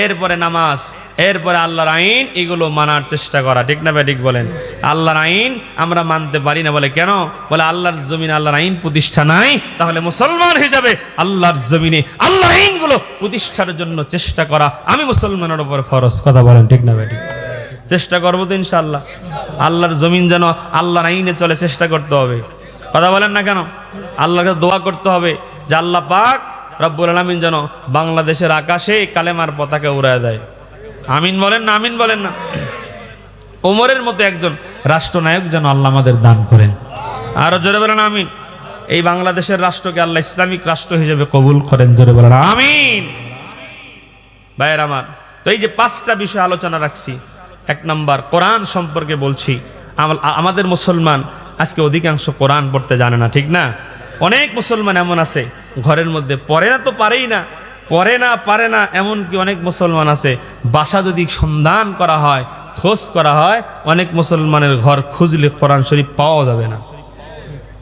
এরপরে নামাজ, এরপরে আল্লাহর আইন, এগুলো মানার চেষ্টা করা, ঠিক না বেঠিক? বলেন। আল্লাহর আইন আমরা মানতে পারি না, বলে কেন? বলে আল্লাহর জমিনে আল্লাহর আইন প্রতিষ্ঠা নাই। তাহলে মুসলমান হিসাবে আল্লাহর জমিনে আল্লাহর আইনগুলো প্রতিষ্ঠার জন্য চেষ্টা করা আমি মুসলমানের উপর ফরজ। কথা বলেন, ঠিক না বেঠিক? চেষ্টা করবো তো ইনশাআল্লাহ। আল্লাহর জমিন যেন আল্লাহর আইনে চলে, চেষ্টা করতে হবে। কথা বলেন না কেন? আল্লাহর কাছে দোয়া করতে হবে যে আল্লাহ পাক রব্বুল আলামিন যেন বাংলাদেশের আকাশে কালেমার পতাকা উড়ায় দেয়। আমিন বলেন না? আমিন বলেন না? ওমরের মতো একজন রাষ্ট্রনায়ক যেন আল্লাহ আমাদের দান করেন। আরো জোরে বলেন আমিন। এই বাংলাদেশের রাষ্ট্রকে আল্লাহ ইসলামিক রাষ্ট্র হিসেবে কবুল করেন। জোরে বলেন আমিন। ভাইয়ের আমার, তো এই যে 5টা বিষয় আলোচনা রাখছি। 1 নাম্বার কোরআন সম্পর্কে বলছি। আমাদের মুসলমান আজকে অধিকাংশ কোরআন পড়তে জানে না, ঠিক না? অনেক মুসলমান এমন আছে ঘরের মধ্যে পড়ে না, তো পারেই না, পড়ে না, পারে না। এমনকি অনেক মুসলমান আছে বাসা যদি সন্ধান করা হয়, খোঁজ করা হয়, অনেক মুসলমানের ঘর খুঁজলে কোরআন শরীফ পাওয়া যাবে না।